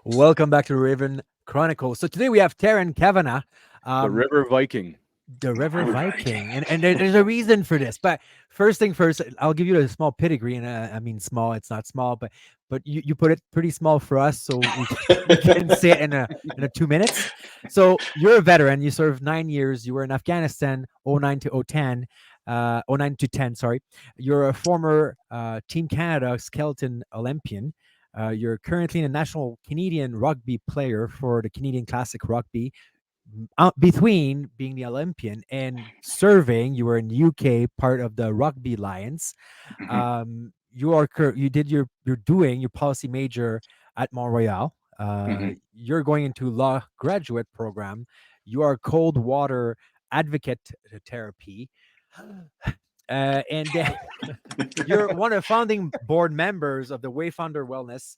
Welcome back to Raven Chronicles. So today we have Terran Kavanagh, The um, River Viking. the River River Viking, Viking. and there's a reason for this. But first thing first, I'll give you a small pedigree, and I mean small. It's not small, but you put it pretty small for us, so we can say it in a 2 minutes. So you're a veteran. You served 9 years. You were in Afghanistan, 09 to 010. 09 to 10, sorry. You're a former Team Canada skeleton Olympian. You're currently a national Canadian rugby player for the Canadian Classic Rugby. Between being the Olympian and serving, you were in UK, part of the Rugby Lions. Mhm, You're doing your policy major at Montreal. mhm. You're going into law graduate program. You are cold water advocate therapy. And you're one of the founding board members of the Wayfinder Wellness,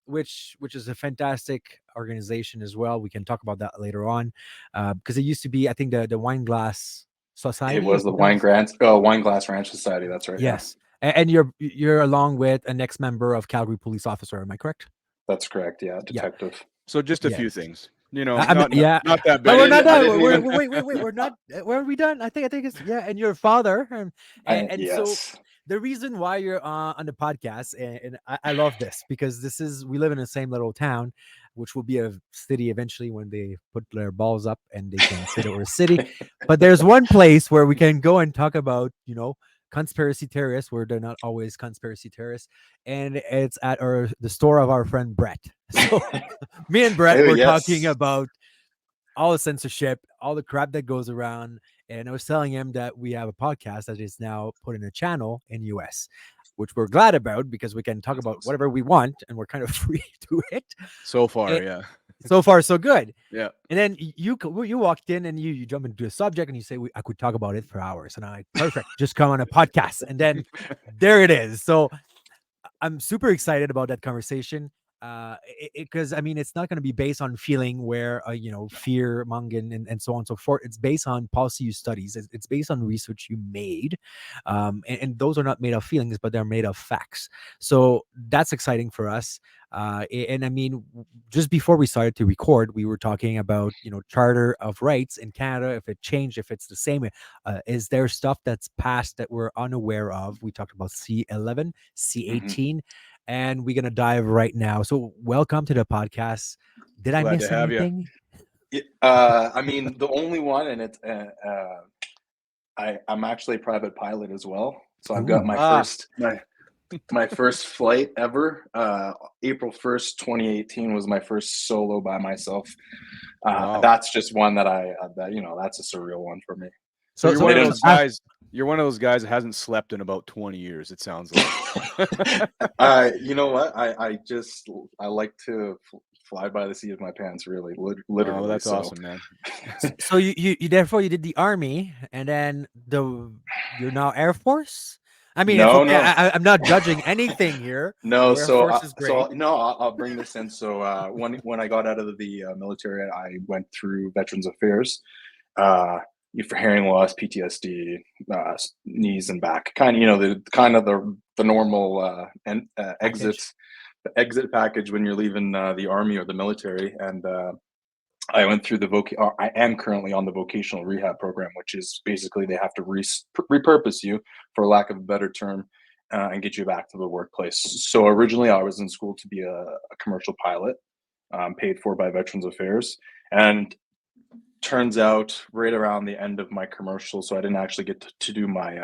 which is a fantastic organization as well. We can talk about that later on, because it used to be, I think, the Wine Glass It Society. was Is the what that was. Wine Glass Ranch Society. That's right. Yeah, Yes, and you're along with an ex-member of Calgary police officer. Am I correct? that's correct. Yeah, Yeah, detective. So just a yeah. few things. You know, I mean, not yeah, not that but I big. we're didn't. not I done. didn't even. Wait. We're not. Where are we done? I think it's, yeah. And your father, and so Yes. the reason why you're on the podcast, and I love this because we live in the same little town, which will be a city eventually when they put their balls up and they can say that we're a city. But there's one place where we can go and talk about, conspiracy theorists, where they're not always conspiracy theorists, and it's at the store of our friend Brett. So me and Brett Oh were talking yes. about all the censorship, all the crap that goes around. And I was telling him that we have a podcast that is now put in a channel in US, which we're glad about because we can talk That's about awesome. whatever we want and we're kind of free to it. So far, And yeah. so far, so good. Yeah. And then you walked in and you jump into a subject and you say, I could talk about it for hours. And I'm like, perfect, just come on a podcast. And then there it is. So I'm super excited about that conversation. Because I mean, it's not going to be based on feeling where fear mongering and so on and so forth. It's based on policy you studies. It's based on research you made, and those are not made of feelings, but they're made of facts. So that's exciting for us. And I mean, just before we started to record, we were talking about Charter of Rights in Canada. If it changed, if it's the same, is there stuff that's passed that we're unaware of? We talked about C11, Mhm. C18, and we're gonna dive right now. So, welcome to the podcast. Did I Glad to miss have you. anything? I mean, the only one, and it's I'm actually a private pilot as well. So I've got Ooh, my first flight ever. April 1st, 2018 was my first solo by myself. Wow. That's just one that that's a surreal one for me. So so you're so one They of don't. those guys. You're one of those guys that hasn't slept in about 20 years. It sounds like. You know what? I like to fly by the seat of my pants, really, Oh, literally. that's So awesome, man. so you therefore you did the army, and then you're now Air Force. I mean, it's no, okay. no, I'm not judging anything here. no. Air Force is great. I'll bring this in. So when I got out of the military, I went through Veterans Affairs. Uh, for hearing loss, PTSD, knees and back, kind of the normal Package. exit package when you're leaving the army or the military. And I went through I am currently on the vocational rehab program, which is basically they have to repurpose you, for lack of a better term, and get you back to the workplace. So originally, I was in school to be a commercial pilot, paid for by Veterans Affairs, and turns out right around the end of my commercial, so I didn't actually get to do my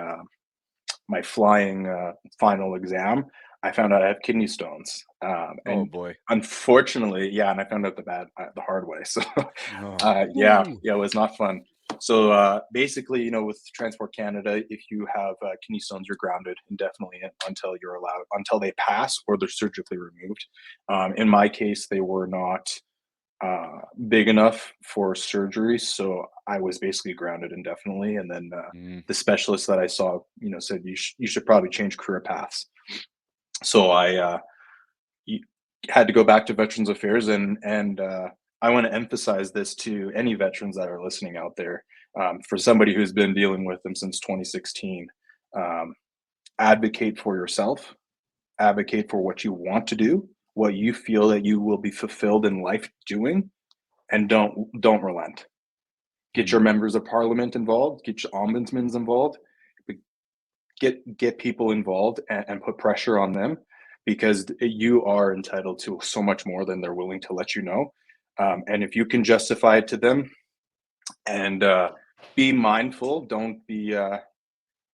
flying final exam. I found out I have kidney stones, Oh and boy. unfortunately, yeah, and I found out the hard way. So, Oh. Ooh. yeah, it was not fun. So basically, with Transport Canada, if you have kidney stones, you're grounded indefinitely until they pass or they're surgically removed. In my case, they were not big enough for surgery, so I was basically grounded indefinitely. And then Mm. the specialist that I saw, said you should probably change career paths. So I had to go back to Veterans Affairs, and I want to emphasize this to any veterans that are listening out there. For somebody who's been dealing with them since 2016, um, advocate for yourself, advocate for what you want to do, what you feel that you will be fulfilled in life doing, and don't relent. Get your members of parliament involved, get your ombudsmen involved, get people involved and put pressure on them, because you are entitled to so much more than they're willing to let you know. And if you can justify it to them, and be mindful, don't be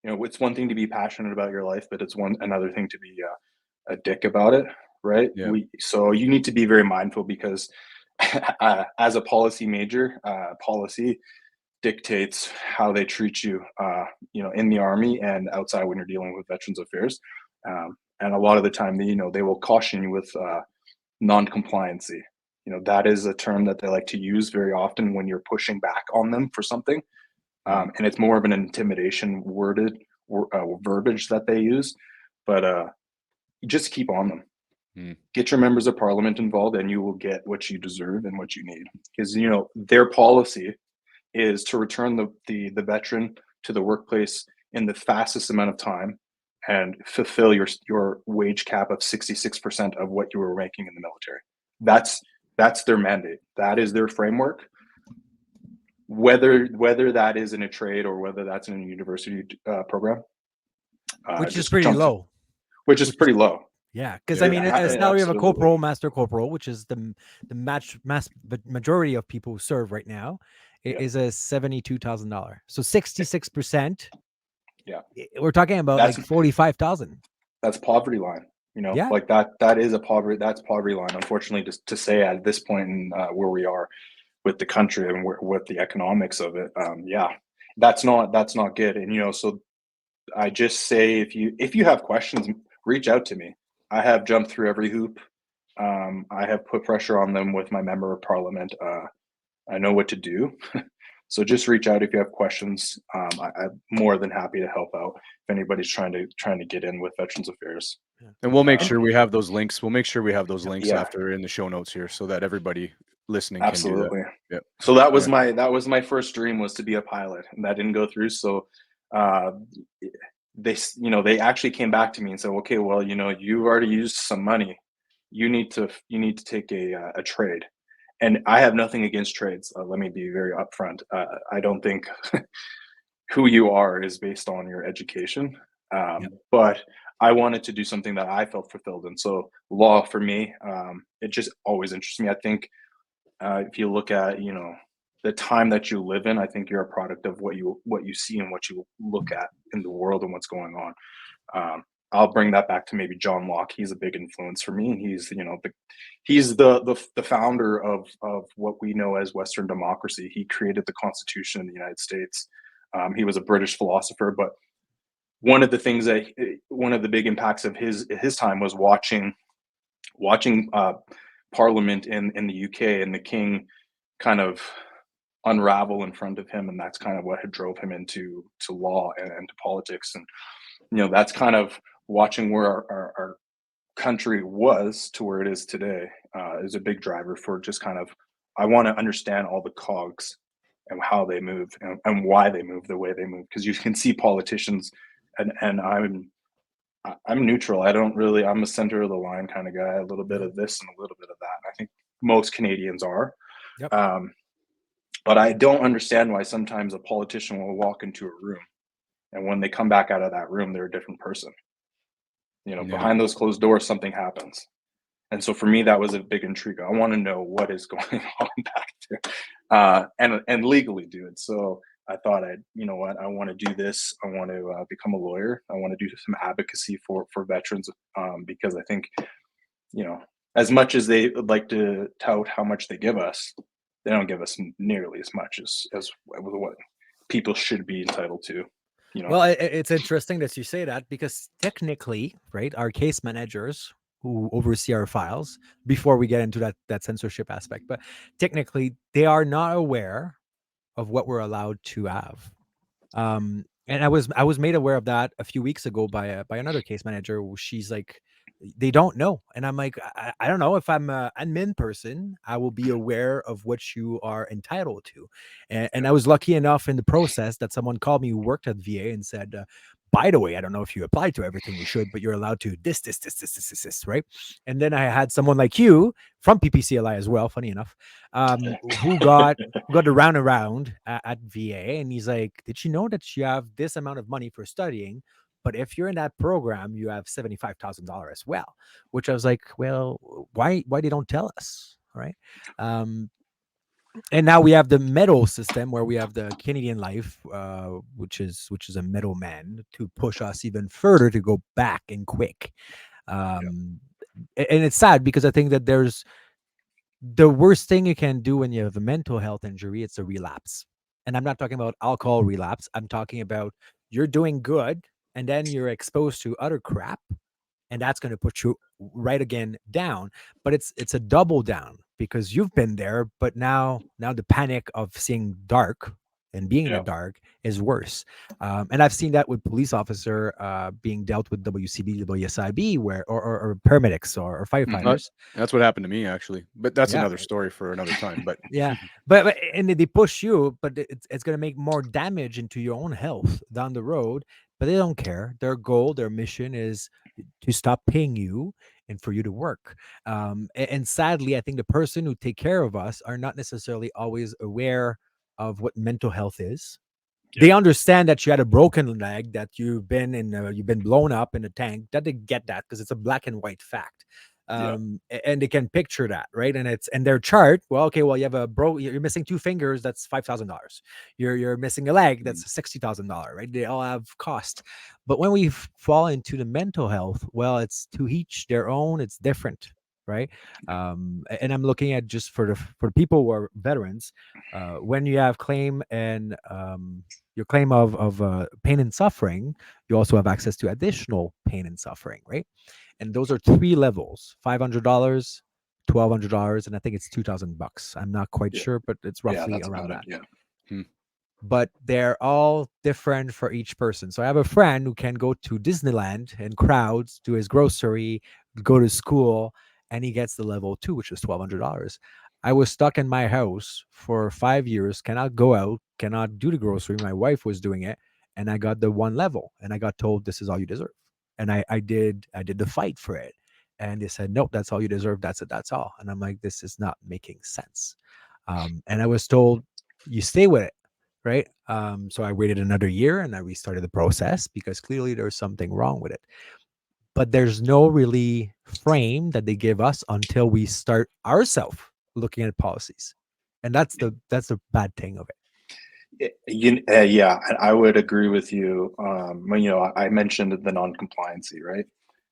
it's one thing to be passionate about your life, but it's another thing to be a dick about it, right? Yeah. So you need to be very mindful, because as a policy major, policy dictates how they treat you, in the army and outside when you're dealing with Veterans Affairs. And a lot of the time, they will caution you with non-compliancy. That is a term that they like to use very often when you're pushing back on them for something. And it's more of an intimidation worded verbiage that they use, but just keep on them. Get your members of parliament involved, and you will get what you deserve and what you need, because their policy is to return the veteran to the workplace in the fastest amount of time and fulfill your wage cap of 66% of what you were making in the military. That's their mandate. That is their framework. Whether that is in a trade or whether that's in a university program, which is pretty low. Which is pretty low. Yeah, because I mean, a salary of a corporal, master corporal, which is the majority of people who serve right now, is a $72,000. So 66%. Yeah, we're talking about like 45,000. That's poverty line. Like that is that's poverty line. Unfortunately, just to say at this point in where we are with the country and with the economics of it, that's not good. And so I just say, if you have questions, reach out to me. I have jumped through every hoop. I have put pressure on them with my member of parliament. I know what to do. So just reach out if you have questions. I'm more than happy to help out if anybody's trying to get in with Veterans Affairs. And we'll make sure we have those links. We'll make sure we have those links after in the show notes here, so that everybody listening can do that. Yep. So that was my first dream, was to be a pilot, and that didn't go through. So they actually came back to me and said, okay, well, you've already used some money. You need to take a trade. And I have nothing against trades. Let me be very upfront. I don't think who you are is based on your education. But I wanted to do something that I felt fulfilled in. So law for me, it just always interests me. I think if you look at, the time that you live in, I think you're a product of what you see and what you look at in the world and what's going on. I'll bring that back to maybe John Locke. He's a big influence for me. He's the founder of what we know as Western democracy. He created the Constitution in the United States. He was a British philosopher, but one of the big impacts of his time was watching Parliament in the UK and the King kind of unravel in front of him, and that's kind of what had drove him into law and to politics. And that's kind of watching where our country was to where it is today is a big driver for just kind of, I want to understand all the cogs and how they move and why they move the way they move, because you can see politicians, and I'm neutral. I'm a center of the line kind of guy, a little bit of this and a little bit of that. I think most Canadians are. Yep. But I don't understand why sometimes a politician will walk into a room, and when they come back out of that room, they're a different person. Behind those closed doors, something happens. And so for me, that was a big intrigue. I want to know what is going on back there, and legally do it. So I thought I want to do this. I want to become a lawyer. I want to do some advocacy for veterans, because I think, as much as they would like to tout how much they give us, they don't give us nearly as much as what people should be entitled to. Well, it's interesting that you say that, because technically, right, our case managers who oversee our files, before we get into that censorship aspect, but technically they are not aware of what we're allowed to have. And I was made aware of that a few weeks ago by another case manager. She's like, they don't know. And I'm like, I don't know. If I'm an admin person, I will be aware of what you are entitled to. And I was lucky enough in the process that someone called me who worked at VA and said, by the way, I don't know if you apply to everything you should, but you're allowed to this, right? And then I had someone like you from PPCLI as well, funny enough, who got the round around at VA, and he's like, did you know that you have this amount of money for studying? But if you're in that program, you have $75,000 as well, which I was like, well, why they don't tell us, right? And now we have the medal system where we have the Canadian Life, which is a middleman to push us even further to go back and quick. And it's sad because I think that there's the worst thing you can do when you have a mental health injury. It's a relapse, and I'm not talking about alcohol relapse. I'm talking about you're doing good, and then you're exposed to other crap, and that's going to put you right again down. But it's a double down because you've been there, but now the panic of seeing dark and being in the dark is worse. And I've seen that with police officer being dealt with WCB, WSIB, where or paramedics or firefighters. That's what happened to me actually, but that's another story for another time. But but and they push you, but it's going to make more damage into your own health down the road. But they don't care. Their goal, their mission is to stop paying you and for you to work. And sadly, I think the person who take care of us are not necessarily always aware of what mental health is. They understand that you had a broken leg, that you've been blown up in a tank. That they get that because it's a black and white fact. And they can picture that, right? And their chart. Well, okay, well, you have you're missing 2 fingers. That's $5,000. You're missing a leg. That's $60,000, right? They all have cost. But when we fall into the mental health, well, it's to each their own. It's different, right? And I'm looking at just for the people who are veterans. When you have claim and your claim of pain and suffering, you also have access to additional pain and suffering, right? And those are 3 levels: $500, $1,200, and I think it's $2,000. I'm not quite sure, but it's roughly around that. But they're all different for each person. So I have a friend who can go to Disneyland and crowds, do his grocery, go to school, and he gets the level 2, which is $1,200. I was stuck in my house for 5 years, cannot go out, cannot do the grocery. My wife was doing it, and I got the 1 level, and I got told this is all you deserve. And I did the fight for it, and they said, nope, that's all you deserve. That's it. That's all. And I'm like, this is not making sense. And I was told, you stay with it, right? So I waited another year and I restarted the process because clearly there's something wrong with it. But there's no really frame that they give us until we start ourselves looking at policies, and that's the bad thing of it. Yeah, and I would agree with you. I mentioned the non-compliancy, right?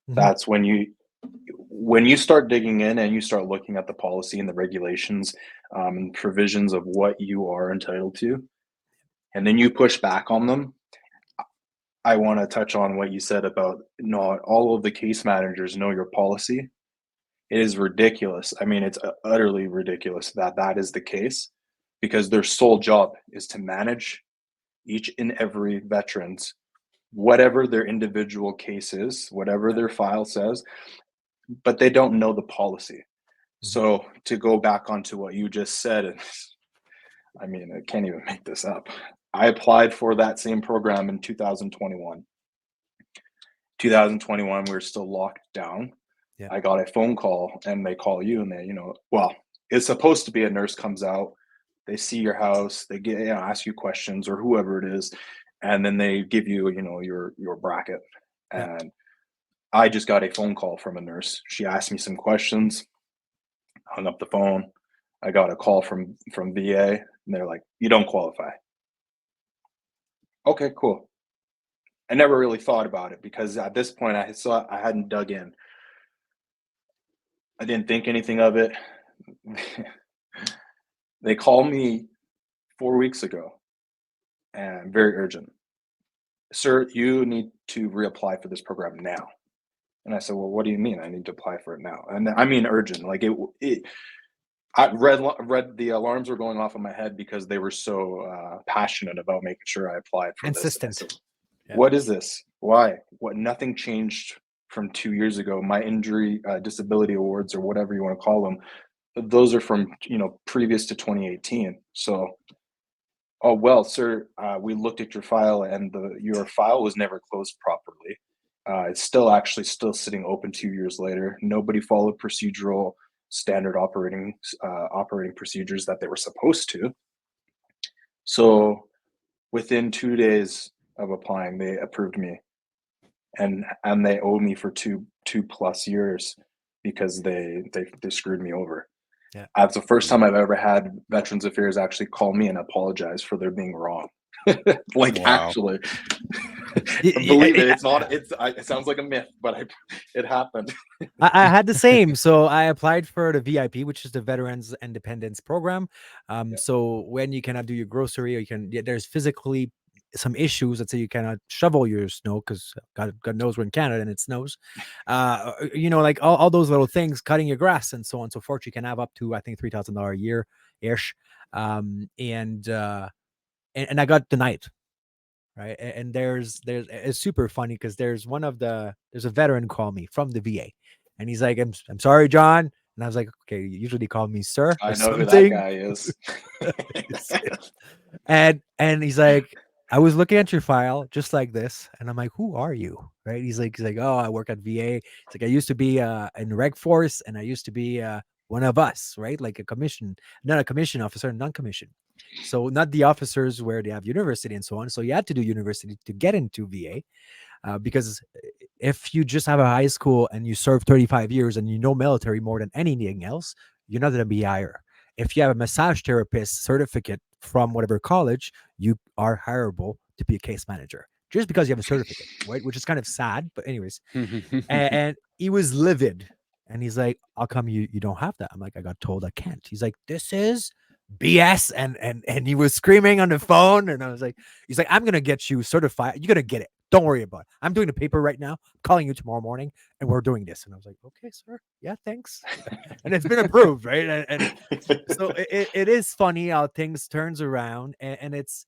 That's when you start digging in and you start looking at the policy and the regulations, and provisions of what you are entitled to, and then you push back on them. I want to touch on what you said about not all of the case managers know your policy. It is ridiculous. I mean, it's utterly ridiculous that is the case, because their sole job is to manage each and every veteran's, whatever their individual case is, whatever their file says, but they don't know the policy. So to go back onto what you just said, I mean, I can't even make this up. I applied for that same program in 2021. 2021, we were still locked down. I got a phone call, and they call you, and they, well, it's supposed to be a nurse comes out, they see your house, they ask you questions, or whoever it is, and then they give you, your bracket. And I just got a phone call from a nurse. She asked me some questions, hung up the phone. I got a call from VA, and they're like, you don't qualify. Okay, cool. I never really thought about it because at this point I hadn't dug in. I didn't think anything of it. They called me 4 weeks ago, and very urgent. Sir, you need to reapply for this program now. And I said, well, what do you mean I need to apply for it now? And I mean urgent. Like I read the alarms were going off in my head because they were so passionate about making sure I applied for Insistent. this. Said, what is this? Why? What? Nothing changed from 2 years ago. My injury disability awards, or whatever you want to call them, those are from previous to 2018. So Oh, well, sir, we looked at your file, and your file was never closed properly. It's still sitting open 2 years later. Nobody followed procedural standard operating procedures that they were supposed to. So within 2 days of applying, they approved me, and they owe me for two plus years because they screwed me over. Yeah. That's the first time I've ever had Veterans Affairs actually call me and apologize for their being wrong. Like, Wow. actually, believe it. It's not. It sounds like a myth, but it happened. I had the same. So I applied for the VIP, which is the Veterans Independence Program. So when you cannot do your grocery, or there's physically some issues. Let's say you cannot shovel your snow because God knows we're in Canada and it snows. Like all those little things, cutting your grass and so on and so forth. You can have up to, I think, $3,000 a year ish. And I got denied. Right. And there's it's super funny because there's a veteran call me from the VA, and he's like, I'm sorry, John. And I was like, okay, you usually call me sir. I Or know who that something. guy is. and he's like, I was looking at your file just like this, and I'm like, who are you? Right? He's like, oh, I work at VA. It's like, I used to be in Reg Force, and I used to be one of us, right? Like not a commission officer, non-commissioned. So not the officers where they have university and so on. So you had to do university to get into VA, because if you just have a high school and you serve 35 years and you know military more than anything else, you're not going to be higher. If you have a massage therapist certificate from whatever college, you are hireable to be a case manager just because you have a certificate, right? Which is kind of sad, but anyways. and he was livid, and he's like, how come you don't have that? I'm like, I got told I can't. He's like, this is BS. And he was screaming on the phone, and I was like, he's like, I'm gonna get you certified. You're gonna get it. Don't worry about it. I'm doing the paper right now. I'm calling you tomorrow morning, and we're doing this. And I was like, okay, sir. Yeah, thanks. And it's been approved, right? And so it is funny how things turns around, and it's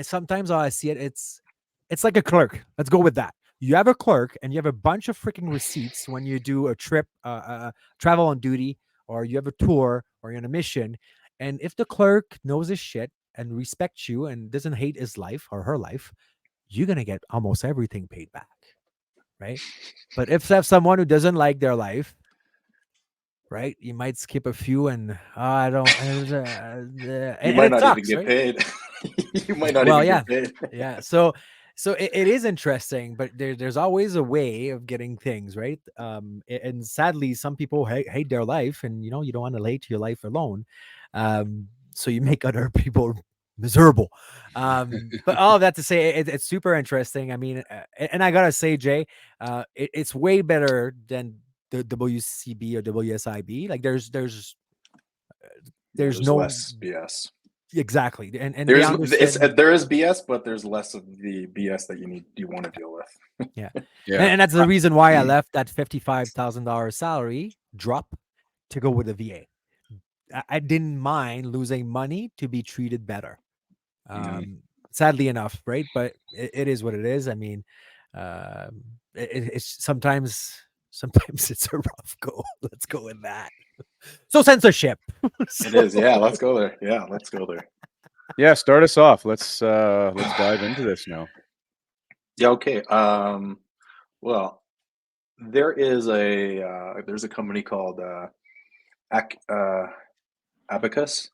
sometimes how I see it. It's like a clerk. Let's go with that. You have a clerk, and you have a bunch of freaking receipts when you do a trip, travel on duty, or you have a tour, or you're on a mission. And if the clerk knows his shit and respects you and doesn't hate his life or her life, you're gonna get almost everything paid back, right? But if you have someone who doesn't like their life, right, you might skip a few, and I don't. You might not sucks, even get right? paid. You might not Well, even get paid. yeah. So it is interesting, but there's always a way of getting things right. And sadly, some people hate their life, and you don't want to hate your life alone. So you make other people miserable. But all of that to say, it's super interesting. I mean, and I gotta say, Jay, it's way better than the WCB or WSIB. Like there's There's no less BS. exactly, and they understand. There is BS, but there's less of the BS that you want to deal with. Yeah. Yeah. And that's the reason why I left that $55,000 salary drop to go with the VA. I didn't mind losing money to be treated better. Sadly enough, right? But it is what it is. I mean, it's sometimes it's a rough go. Let's go with that. So censorship. It is, yeah. Let's go there. Yeah, let's go there. Yeah, start us off. Let's dive into this now. Yeah, okay. Well, there's a company called Abacus.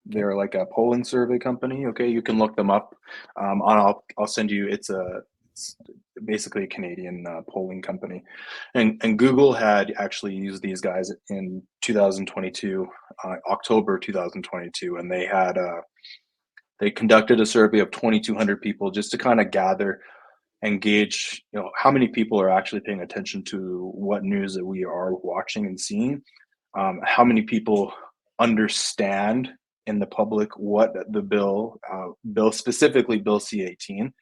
They're like a polling survey company. Okay, you can look them up. I'll send you. It's basically a Canadian polling company, and Google had actually used these guys in 2022, October 2022, and they conducted a survey of 2,200 people just to kind of gather and gauge, how many people are actually paying attention to what news that we are watching and seeing. How many people understand in the public what the bill specifically Bill C-18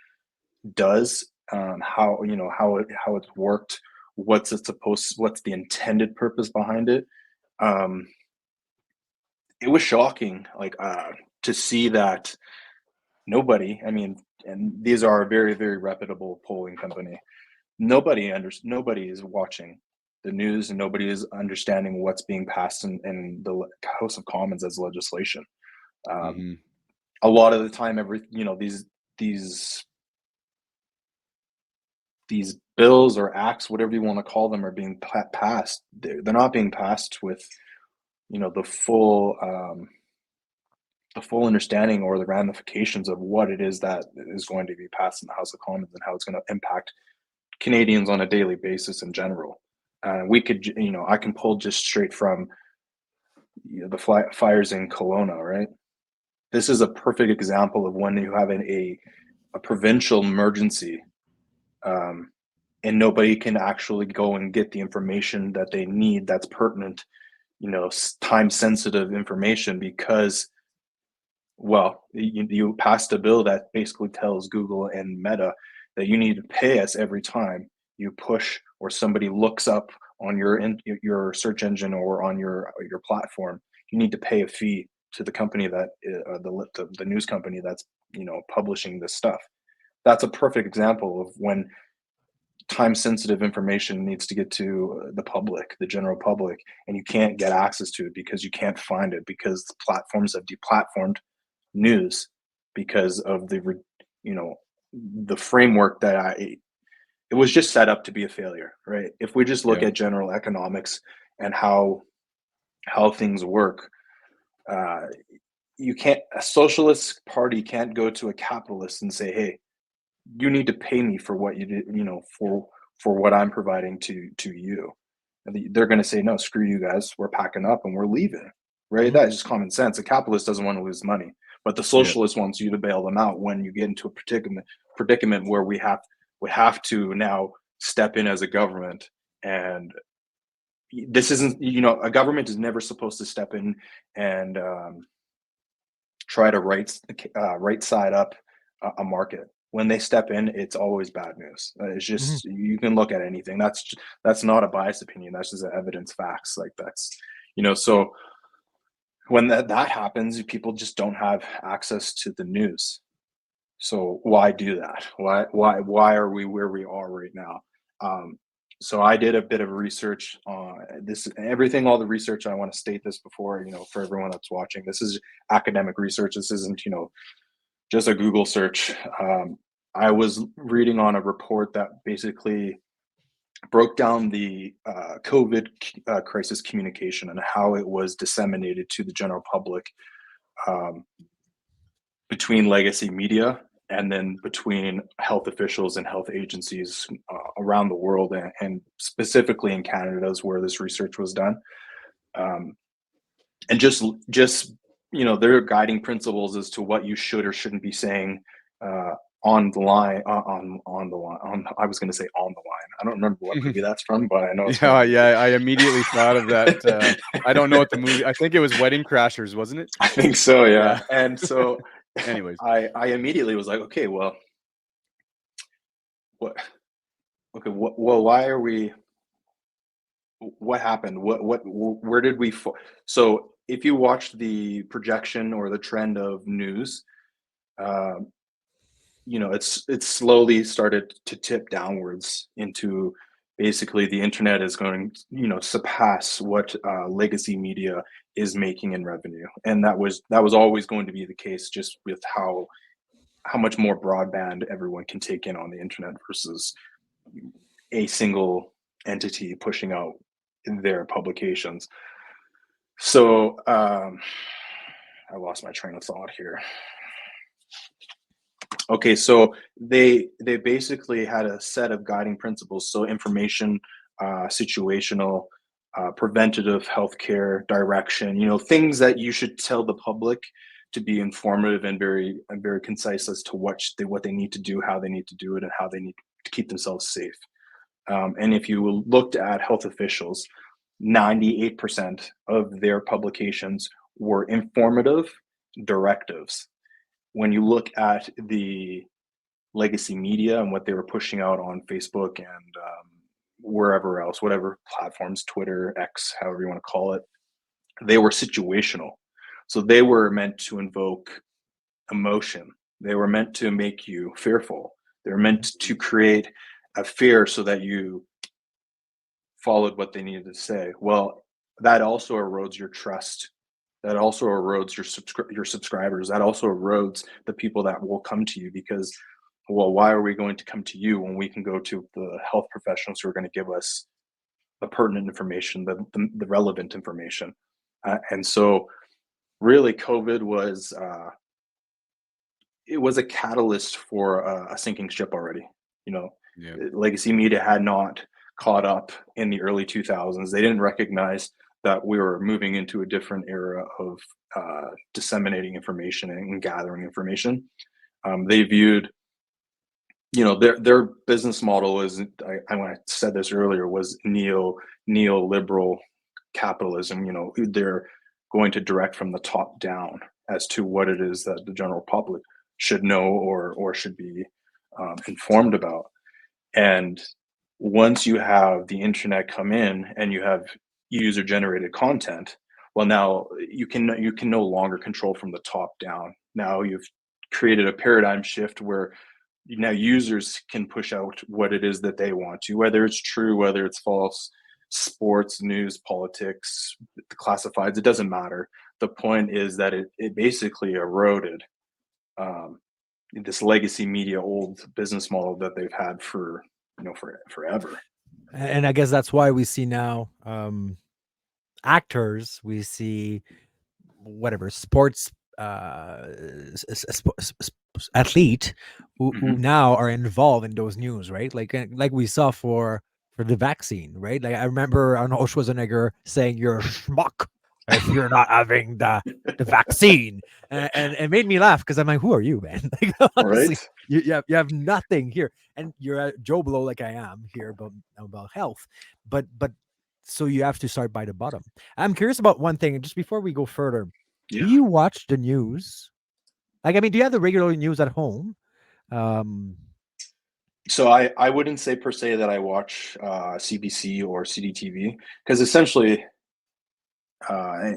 does, how it's worked, what's the intended purpose behind it. It was shocking, to see that nobody, and these are a very, very reputable polling company. Nobody is watching the news, and nobody is understanding what's being passed in the House of Commons as legislation. a lot of the time, these bills or acts, whatever you want to call them, are being passed. They're not being passed with, the full understanding or the ramifications of what it is that is going to be passed in the House of Commons and how it's going to impact Canadians on a daily basis in general. We could, I can pull just straight from the fires in Kelowna, right? This is a perfect example of when you have a provincial emergency, and nobody can actually go and get the information that they need that's pertinent, time sensitive information, because, well, you passed a bill that basically tells Google and Meta that you need to pay us every time you push or somebody looks up on your search engine or on your platform. You need to pay a fee to the company that the news company that's publishing this stuff. That's a perfect example of when time sensitive information needs to get to the public, the general public, and you can't get access to it because you can't find it, because the platforms have deplatformed news because of the framework that it was just set up to be a failure, right? If we just look at general economics and how things work, a socialist party can't go to a capitalist and say, hey, you need to pay me for what you did, for what I'm providing to you. And they're going to say, no, screw you guys. We're packing up and we're leaving, right? Mm-hmm. That is just common sense. A capitalist doesn't want to lose money, but the socialist wants you to bail them out when you get into a predicament where we have to now step in as a government. And this isn't, a government is never supposed to step in and try to right side up a market. When they step in, it's always bad news. It's just, you can look at anything. That's not a biased opinion. That's just evidence, facts. Like that's, so when that happens, people just don't have access to the news. So why do that? Why are we where we are right now? So I did a bit of research on this, all the research. I want to state this before, for everyone that's watching, this is academic research. This isn't, just a Google search. I was reading on a report that basically broke down the COVID crisis communication and how it was disseminated to the general public between legacy media and then between health officials and health agencies around the world, and specifically in Canada is where this research was done. And just their guiding principles as to what you should or shouldn't be saying on the line. I was going to say on the line. I don't remember what movie that's from, but I know it's I immediately thought of that. I don't know what the movie. I think it was Wedding Crashers, wasn't it? I think so. Yeah. And so, anyways, I immediately was like, okay, well, why are we? What happened? Where did we fall? So if you watched the projection or the trend of news, it's slowly started to tip downwards into basically the internet is going, surpass what legacy media is making in revenue. And that was always going to be the case, just with how much more broadband everyone can take in on the internet versus a single entity pushing out their publications. So I lost my train of thought here. Okay, so they basically had a set of guiding principles. So information, situational, preventative healthcare, direction, things that you should tell the public to be informative and very concise as to what they need to do, how they need to do it, and how they need to keep themselves safe. And if you looked at health officials, 98% of their publications were informative directives. When you look at the legacy media and what they were pushing out on Facebook and wherever else, whatever platforms, Twitter, X, however you want to call it, they were situational. So they were meant to invoke emotion. They were meant to make you fearful. They were meant to create a fear so that you followed what they needed to say. Well, that also erodes your trust That also erodes your subscribers. That also erodes the people that will come to you, because, well, why are we going to come to you when we can go to the health professionals who are going to give us the pertinent information, the relevant information? And so really COVID was it was a catalyst for a sinking ship already. You know, Yeah. legacy media had not caught up in the early 2000s. They didn't recognize that we were moving into a different era of disseminating information and gathering information. They viewed, you know, their business model is, when I said this earlier, was neoliberal capitalism. You know, they're going to direct from the top down as to what it is that the general public should know or should be informed about. And once you have the internet come in and you have user generated content, well, now you can no longer control from the top down. Now you've created a paradigm shift where now users can push out what it is that they want to, whether it's true, whether it's false, sports, news, politics, the classifieds, it doesn't matter. The point is that it basically eroded this legacy media old business model that they've had for, you know, for forever. And I guess that's why we see now actors, we see whatever sports athlete who now are involved in those news, right? Like we saw for the vaccine, right? Like I remember Arnold Schwarzenegger saying, "You're a schmuck if you're not having the vaccine," and it made me laugh because I'm like, "Who are you, man?" Like honestly, Right? you have nothing here, and you're a Joe Blow like I am here about health, but so you have to start by the bottom. I'm curious about one thing, and just before we go further, do you watch the news? Like, I mean, do you have the regular news at home? So I wouldn't say per se that I watch CBC or CDTV, because essentially,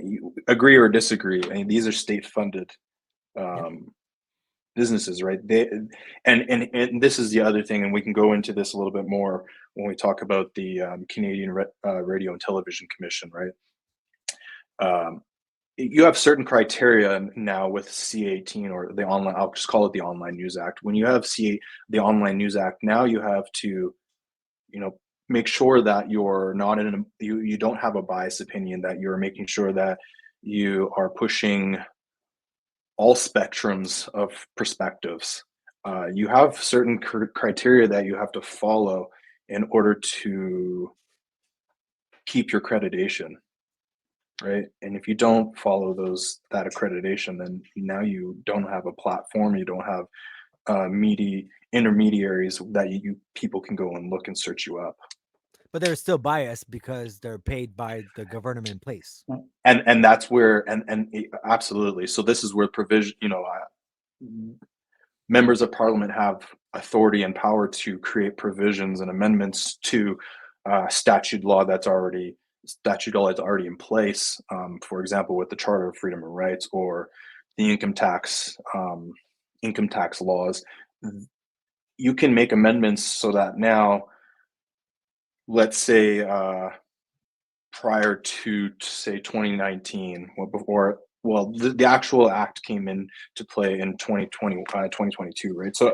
you agree or disagree, I mean, these are state funded businesses, right? And this is the other thing, and we can go into this a little bit more when we talk about the Canadian Radio and Television Commission, right? You have certain criteria now with C18, or the online, I'll just call it the Online News Act. When you have the Online News Act, now you have to, you know, make sure that you're not you don't have a biased opinion, that you're making sure that you are pushing all spectrums of perspectives. You have certain criteria that you have to follow in order to keep your accreditation, right? And if you don't follow that accreditation, then now you don't have a platform. You don't have media intermediaries that people can go and look and search you up. But they're still biased because they're paid by the government in place. And that's where absolutely. So this is where provision, you know, members of parliament have authority and power to create provisions and amendments to statute law that's already in place. For example, with the Charter of Freedom and Rights or the income tax laws, you can make amendments so that now, let's say prior to say 2019, the actual act came into play in 2022, right? So,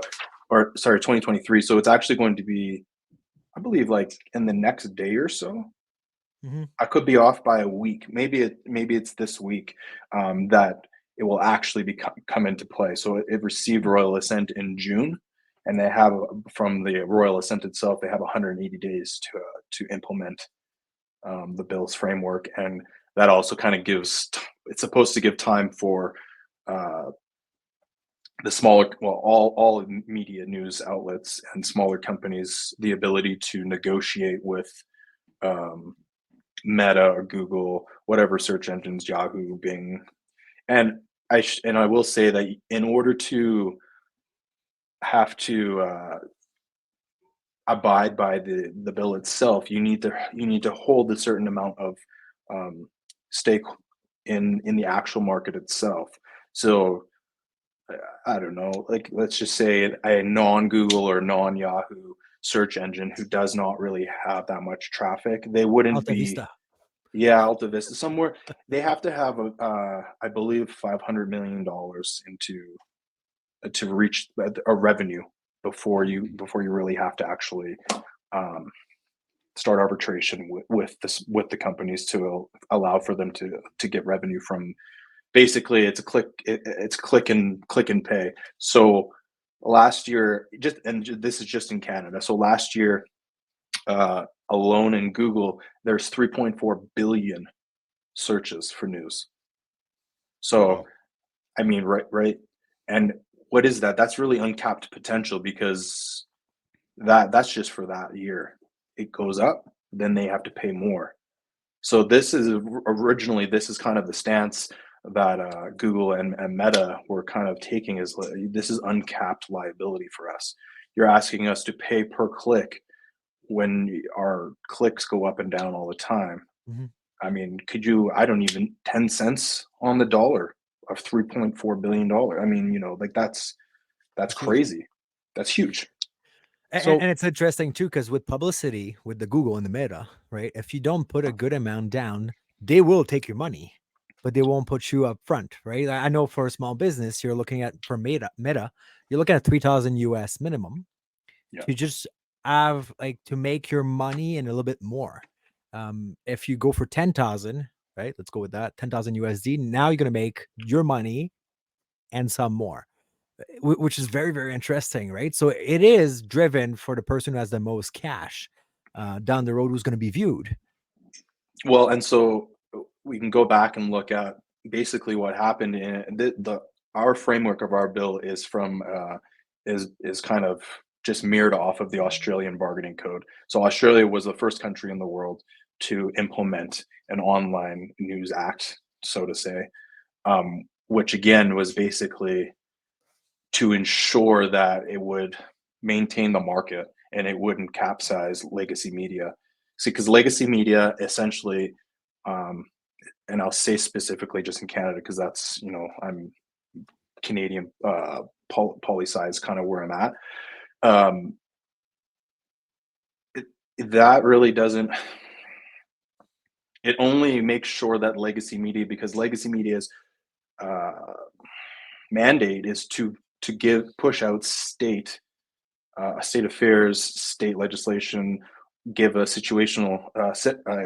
or sorry, 2023. So it's actually going to be, I believe, like in the next day or so. I could be off by a week. Maybe it's this week that it will actually come into play. So it received royal assent in June, and they have, from the royal assent itself, they have 180 days to implement the bill's framework. And that also kind of it's supposed to give time for the smaller, all media news outlets and smaller companies the ability to negotiate with Meta or Google, whatever search engines, Yahoo, Bing. And I will say that in order to have to abide by the bill itself, you need to hold a certain amount of stake in the actual market itself. So I don't know, like, let's just say a non-Google or non-Yahoo search engine who does not really have that much traffic, they wouldn't Alta be Vista. Yeah, Alta Vista somewhere. They have to have I believe $500 million to reach a revenue before you really have to actually um, start arbitration with the companies to allow for them to get revenue from. Basically, it's click and pay. So last year, this is just in Canada. So last year, alone in Google, there's 3.4 billion searches for news. So, Wow. I mean, right. And what is that? That's really uncapped potential, because that's just for that year. It goes up, then they have to pay more. So this is kind of the stance that Google and Meta were kind of taking, is this is uncapped liability for us. You're asking us to pay per click when our clicks go up and down all the time. Mm-hmm. I mean, I don't even 10 cents on the dollar of $3.4 billion. I mean, like that's crazy. That's huge. And it's interesting too, because with publicity, with the Google and the Meta, right? If you don't put a good amount down, they will take your money, but they won't put you up front, right? I know for a small business, you're looking at for Meta, you're looking at 3,000 US minimum to just have to make your money and a little bit more. If you go for 10,000, right? Let's go with that 10,000 USD. Now you're gonna make your money and some more, which is very, very interesting, right? So it is driven for the person who has the most cash down the road, who's going to be viewed. Well, and so we can go back and look at basically what happened in our framework of our bill is from is kind of just mirrored off of the Australian bargaining code. So Australia was the first country in the world to implement an online news act, so to say, which again was basically to ensure that it would maintain the market and it wouldn't capsize legacy media. See, because legacy media essentially, and I'll say specifically just in Canada, because that's, I'm Canadian, poli-sci is kind of where I'm at. That really doesn't, it only makes sure that legacy media, because legacy media's mandate is to push out state affairs, state legislation, give a situational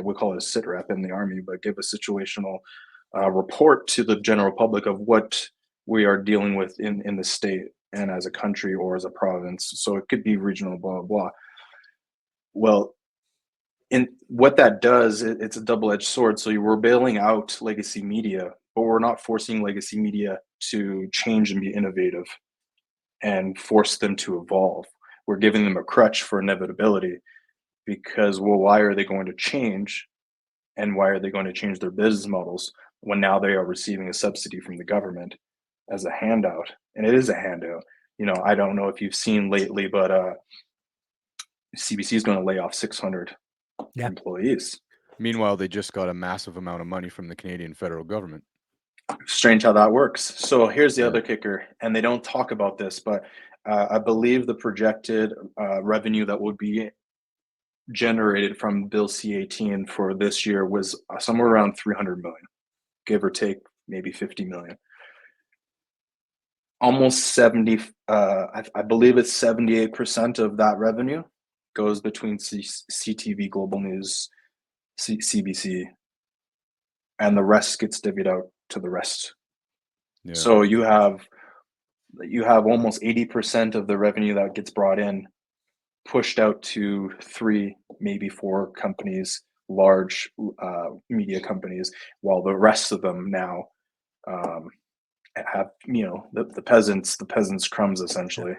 we call it a sit rep in the Army, but give a situational report to the general public of what we are dealing with in the state and as a country or as a province. So it could be regional, blah blah blah. Well, in what that does, it's a double-edged sword. So we're bailing out legacy media, but we're not forcing legacy media to change and be innovative and force them to evolve. We're giving them a crutch for inevitability, because, well, why are they going to change, and why are they going to change their business models when now they are receiving a subsidy from the government as a handout? And it is a handout. I don't know if you've seen lately, but CBC is going to lay off 600 employees. Meanwhile, they just got a massive amount of money from the Canadian federal government. Strange how that works. So here's the other kicker, and they don't talk about this, but I believe the projected revenue that would be generated from Bill C-18 for this year was somewhere around 300 million, give or take maybe 50 million. Almost 70, I believe it's 78% of that revenue goes between CTV, Global News, CBC, and the rest gets divvied out to the rest. Yeah. So you have almost 80% of the revenue that gets brought in pushed out to 3, maybe 4 companies, large media companies, while the rest of them now have the peasants' crumbs, essentially.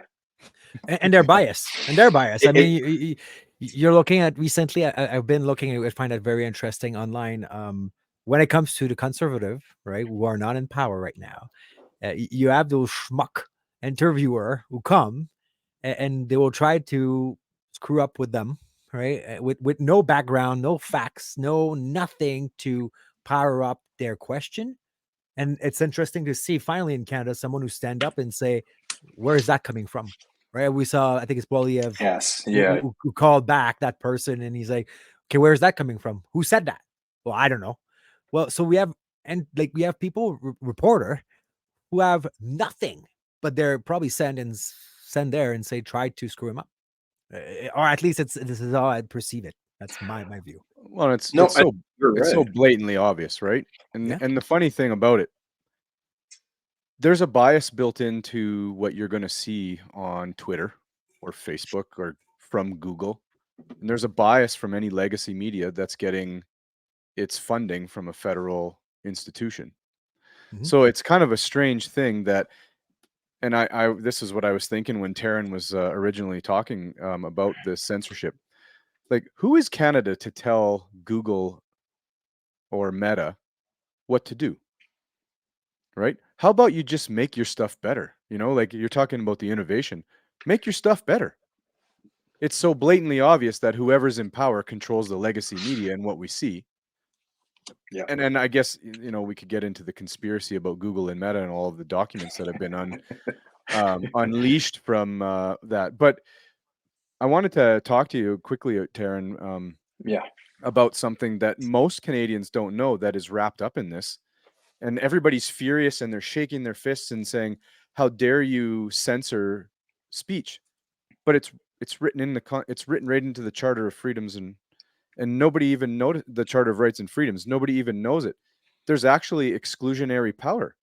And they're biased. I mean, you're looking at recently. I've been looking. I find that very interesting online. When it comes to the conservative, right, who are not in power right now, you have those schmuck interviewer who come and they will try to screw up with them, right, with no background, no facts, nothing to power up their question. And it's interesting to see finally in Canada someone who stand up and say, where is that coming from? Right. We saw, I think it's Boliev. Yes. Yeah. Who called back that person, and he's like, okay, where is that coming from? Who said that? Well, I don't know. Well, so we have people reporter who have nothing, but they're probably send there and say try to screw him up, or at least this is how I perceive it. That's my view. Well, it's No, it's so you're it's so right. blatantly obvious, right? And Yeah. and the funny thing about it, there's a bias built into what you're going to see on Twitter or Facebook or from Google. And there's a bias from any legacy media that's getting its funding from a federal institution. Mhm. So it's kind of a strange thing that, and I this is what I was thinking when Terran was originally talking about this censorship. Like, who is Canada to tell Google or Meta what to do? Right? How about you just make your stuff better? You know, like you're talking about the innovation, make your stuff better. It's so blatantly obvious that whoever's in power controls the legacy media and what we see. Yeah. And then I guess, we could get into the conspiracy about Google and Meta and all of the documents that have been unleashed from that. But I wanted to talk to you quickly, Terran, Yeah. about something that most Canadians don't know that is wrapped up in this. And everybody's furious and they're shaking their fists and saying, "How dare you censor speech?" But it's written in it's written right into the Charter of Freedoms, and nobody even noticed the Charter of Rights and Freedoms. Nobody even knows it. There's actually exclusionary power,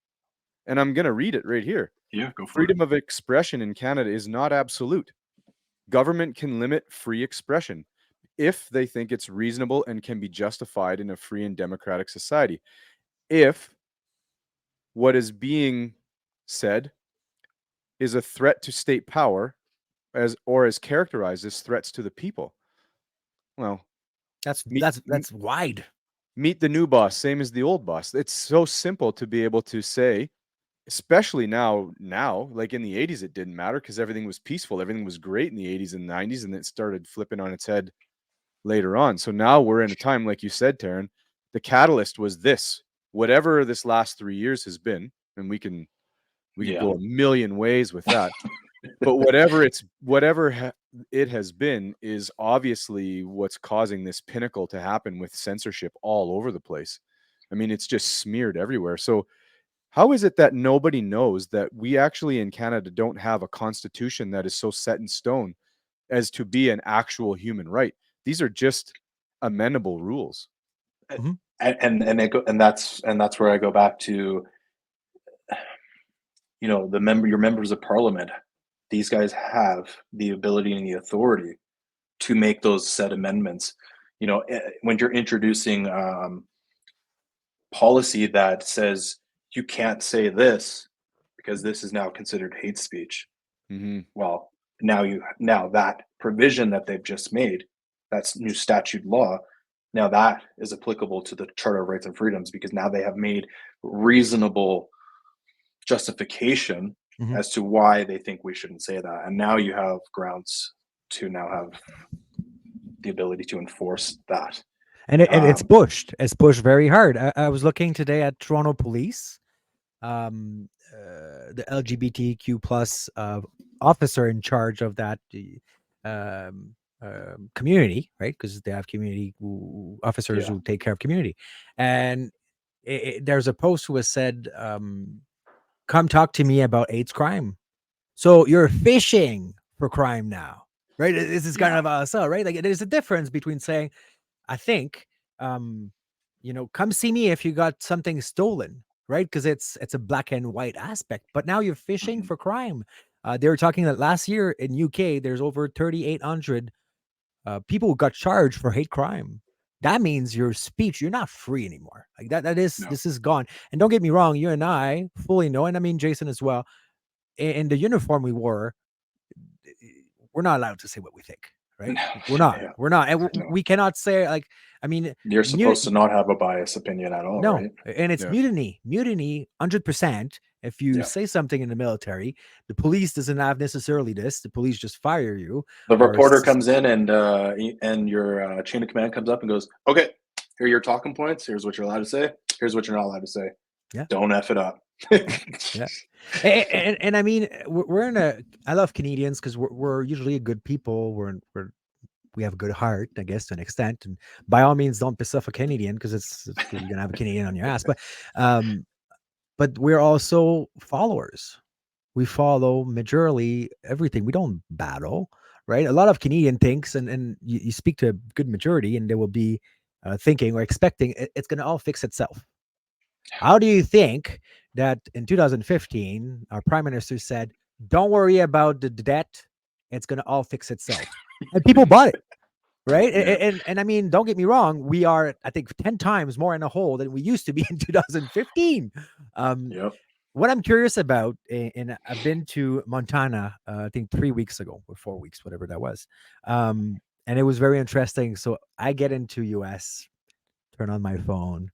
and I'm going to read it right here. Yeah, go for it. Freedom of expression in Canada is not absolute. Government can limit free expression if they think it's reasonable and can be justified in a free and democratic society. If what is being said is a threat to state power as characterized as threats to the people. Well, That's meet, wide. meet the new boss, same as the old boss. It's so simple to be able to say, especially now, like in the 80s, it didn't matter because everything was peaceful. Everything was great in the 80s and 90s, and it started flipping on its head later on. So now we're in a time, like you said, Terran, the catalyst was this, whatever this last 3 years has been, and we could go a million ways with that. But whatever it has been is obviously what's causing this pinnacle to happen with censorship all over the place. I mean, it's just smeared everywhere. So how is it that nobody knows that we actually in Canada don't have a constitution that is so set in stone as to be an actual human right? These are just amendable rules. Mhm. And that's where I go back to, your members of parliament. These guys have the ability and the authority to make those said amendments. When you're introducing policy that says you can't say this because this is now considered hate speech. Mm-hmm. Well, now that provision that they've just made, that's new statute law, now that is applicable to the Charter of Rights and Freedoms because now they have made reasonable justification as to why they think we shouldn't say that. And now you have grounds to now have the ability to enforce that. And it's pushed. It's pushed very hard. I was looking today at Toronto Police. The LGBTQ plus officer in charge of that community, right? Because they have community officers who take care of community. And there's a post who has said, "Come talk to me about AIDS crime." So you're fishing for crime now, right? This is kind of right? Like there's a difference between saying, I think, come see me if you got something stolen, right? Because it's a black and white aspect. But now you're fishing for crime. They were talking that last year in UK, there's over 3,800 people who got charged for hate crime. That means your speech, you're not free anymore. Like this is gone. And don't get me wrong, you and I fully know, and I mean Jason as well. In the uniform we wore, we're not allowed to say what we think. Right? We're not. Yeah. We're not. And we cannot say, like, I mean, you're supposed to not have a biased opinion at all, no, right? And it's mutiny, 100%. If you say something in the military, the police doesn't have necessarily this. The police just fire you. The reporter comes in and your chain of command comes up and goes, "Okay, here are your talking points. Here's what you're allowed to say. Here's what you're not allowed to say. Yeah. Don't F it up." Yeah. And I mean, we're in I love Canadians because we're usually a good people. We're we have a good heart, I guess, to an extent. And by all means, don't piss off a Canadian because you're gonna have a Canadian on your ass. But we're also followers. We follow majorly everything. We don't battle, right? A lot of Canadian thinks, and you speak to a good majority, and they will be thinking or expecting it's going to all fix itself. How do you think that in 2015, our prime minister said, "Don't worry about the debt; it's going to all fix itself," and people bought it, right? Yeah. And I mean, don't get me wrong, we are, I think, 10 times more in a hole than we used to be in 2015. Yep. What I'm curious about, and I've been to Montana, I think 3 weeks ago or 4 weeks, whatever that was, and it was very interesting. So I get into US, turn on my phone,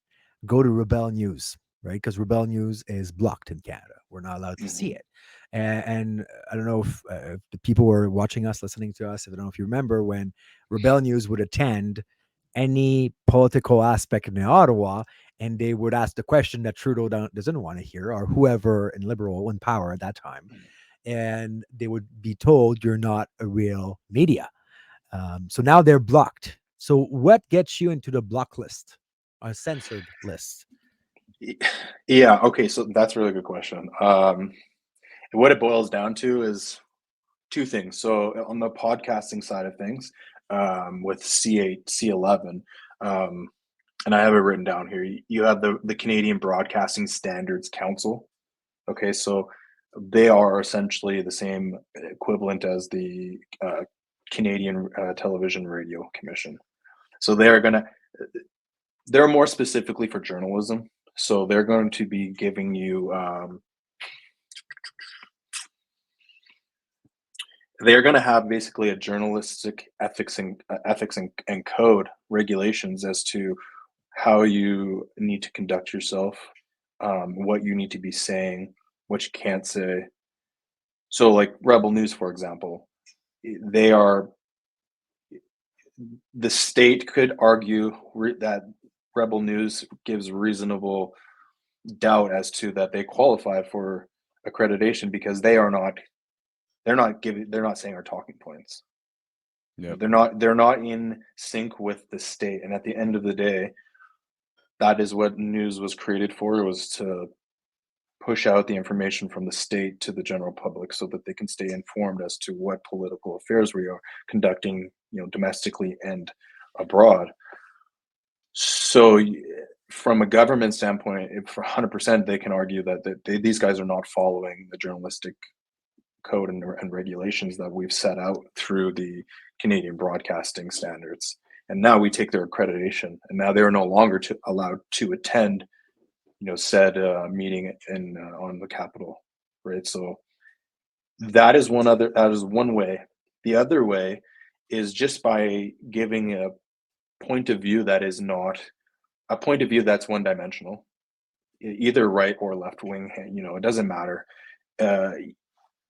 go to Rebel News, right? Because Rebel News is blocked in Canada. We're not allowed to see Mhm. it. And I don't know if the people were watching us, listening to us. I don't know if you remember when Rebel News would attend any political aspect in Ottawa, and they would ask the question that Trudeau doesn't want to hear, or whoever in Liberal in power at that time, and they would be told, "You're not a real media." So now they're blocked. So what gets you into the block list, a censored list? Yeah. Okay. So that's a really good question. What it boils down to is two things. So on the podcasting side of things, with C8, C11, and I have it written down here. You have the Canadian Broadcasting Standards Council. Okay, so they are essentially the same equivalent as the Canadian Television Radio Commission. So they're more specifically for journalism. So they're going to be giving you they're going to have basically a journalistic ethics and code regulations as to how you need to conduct yourself, what you need to be saying, what you can't say. So, like Rebel News, for example, they are the state could argue that Rebel News gives reasonable doubt as to that they qualify for accreditation because they're not saying our talking points. Yep. They're not in sync with the state. And at the end of the day, that is what news was created for, was to push out the information from the state to the general public so that they can stay informed as to what political affairs we are conducting, domestically and abroad. So from a government standpoint, for 100%, they can argue that these guys are not following the journalistic code and regulations that we've set out through the Canadian Broadcasting Standards. And now we take their accreditation, and now they're no longer allowed to attend, said meeting on the Capitol, right? So that is one way. The other way is just by giving a point of view that is not a point of view that's one dimensional, either right or left wing. It doesn't matter.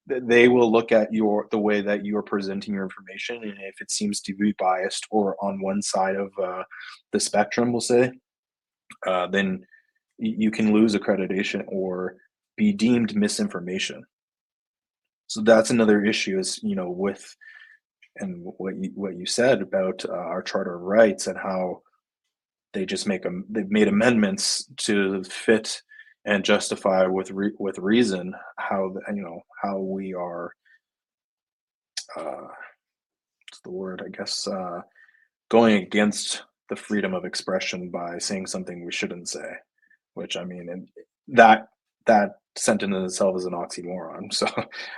They will look at the way that you are presenting your information, and if it seems to be biased or on one side of the spectrum, we'll say, then you can lose accreditation or be deemed misinformation. So that's another issue, is with and what you said about our Charter of Rights and how they've made amendments to fit and justify with reason how we are, what's the word, I guess, going against the freedom of expression by saying something we shouldn't say, which, I mean, and that sentence in itself is an oxymoron. So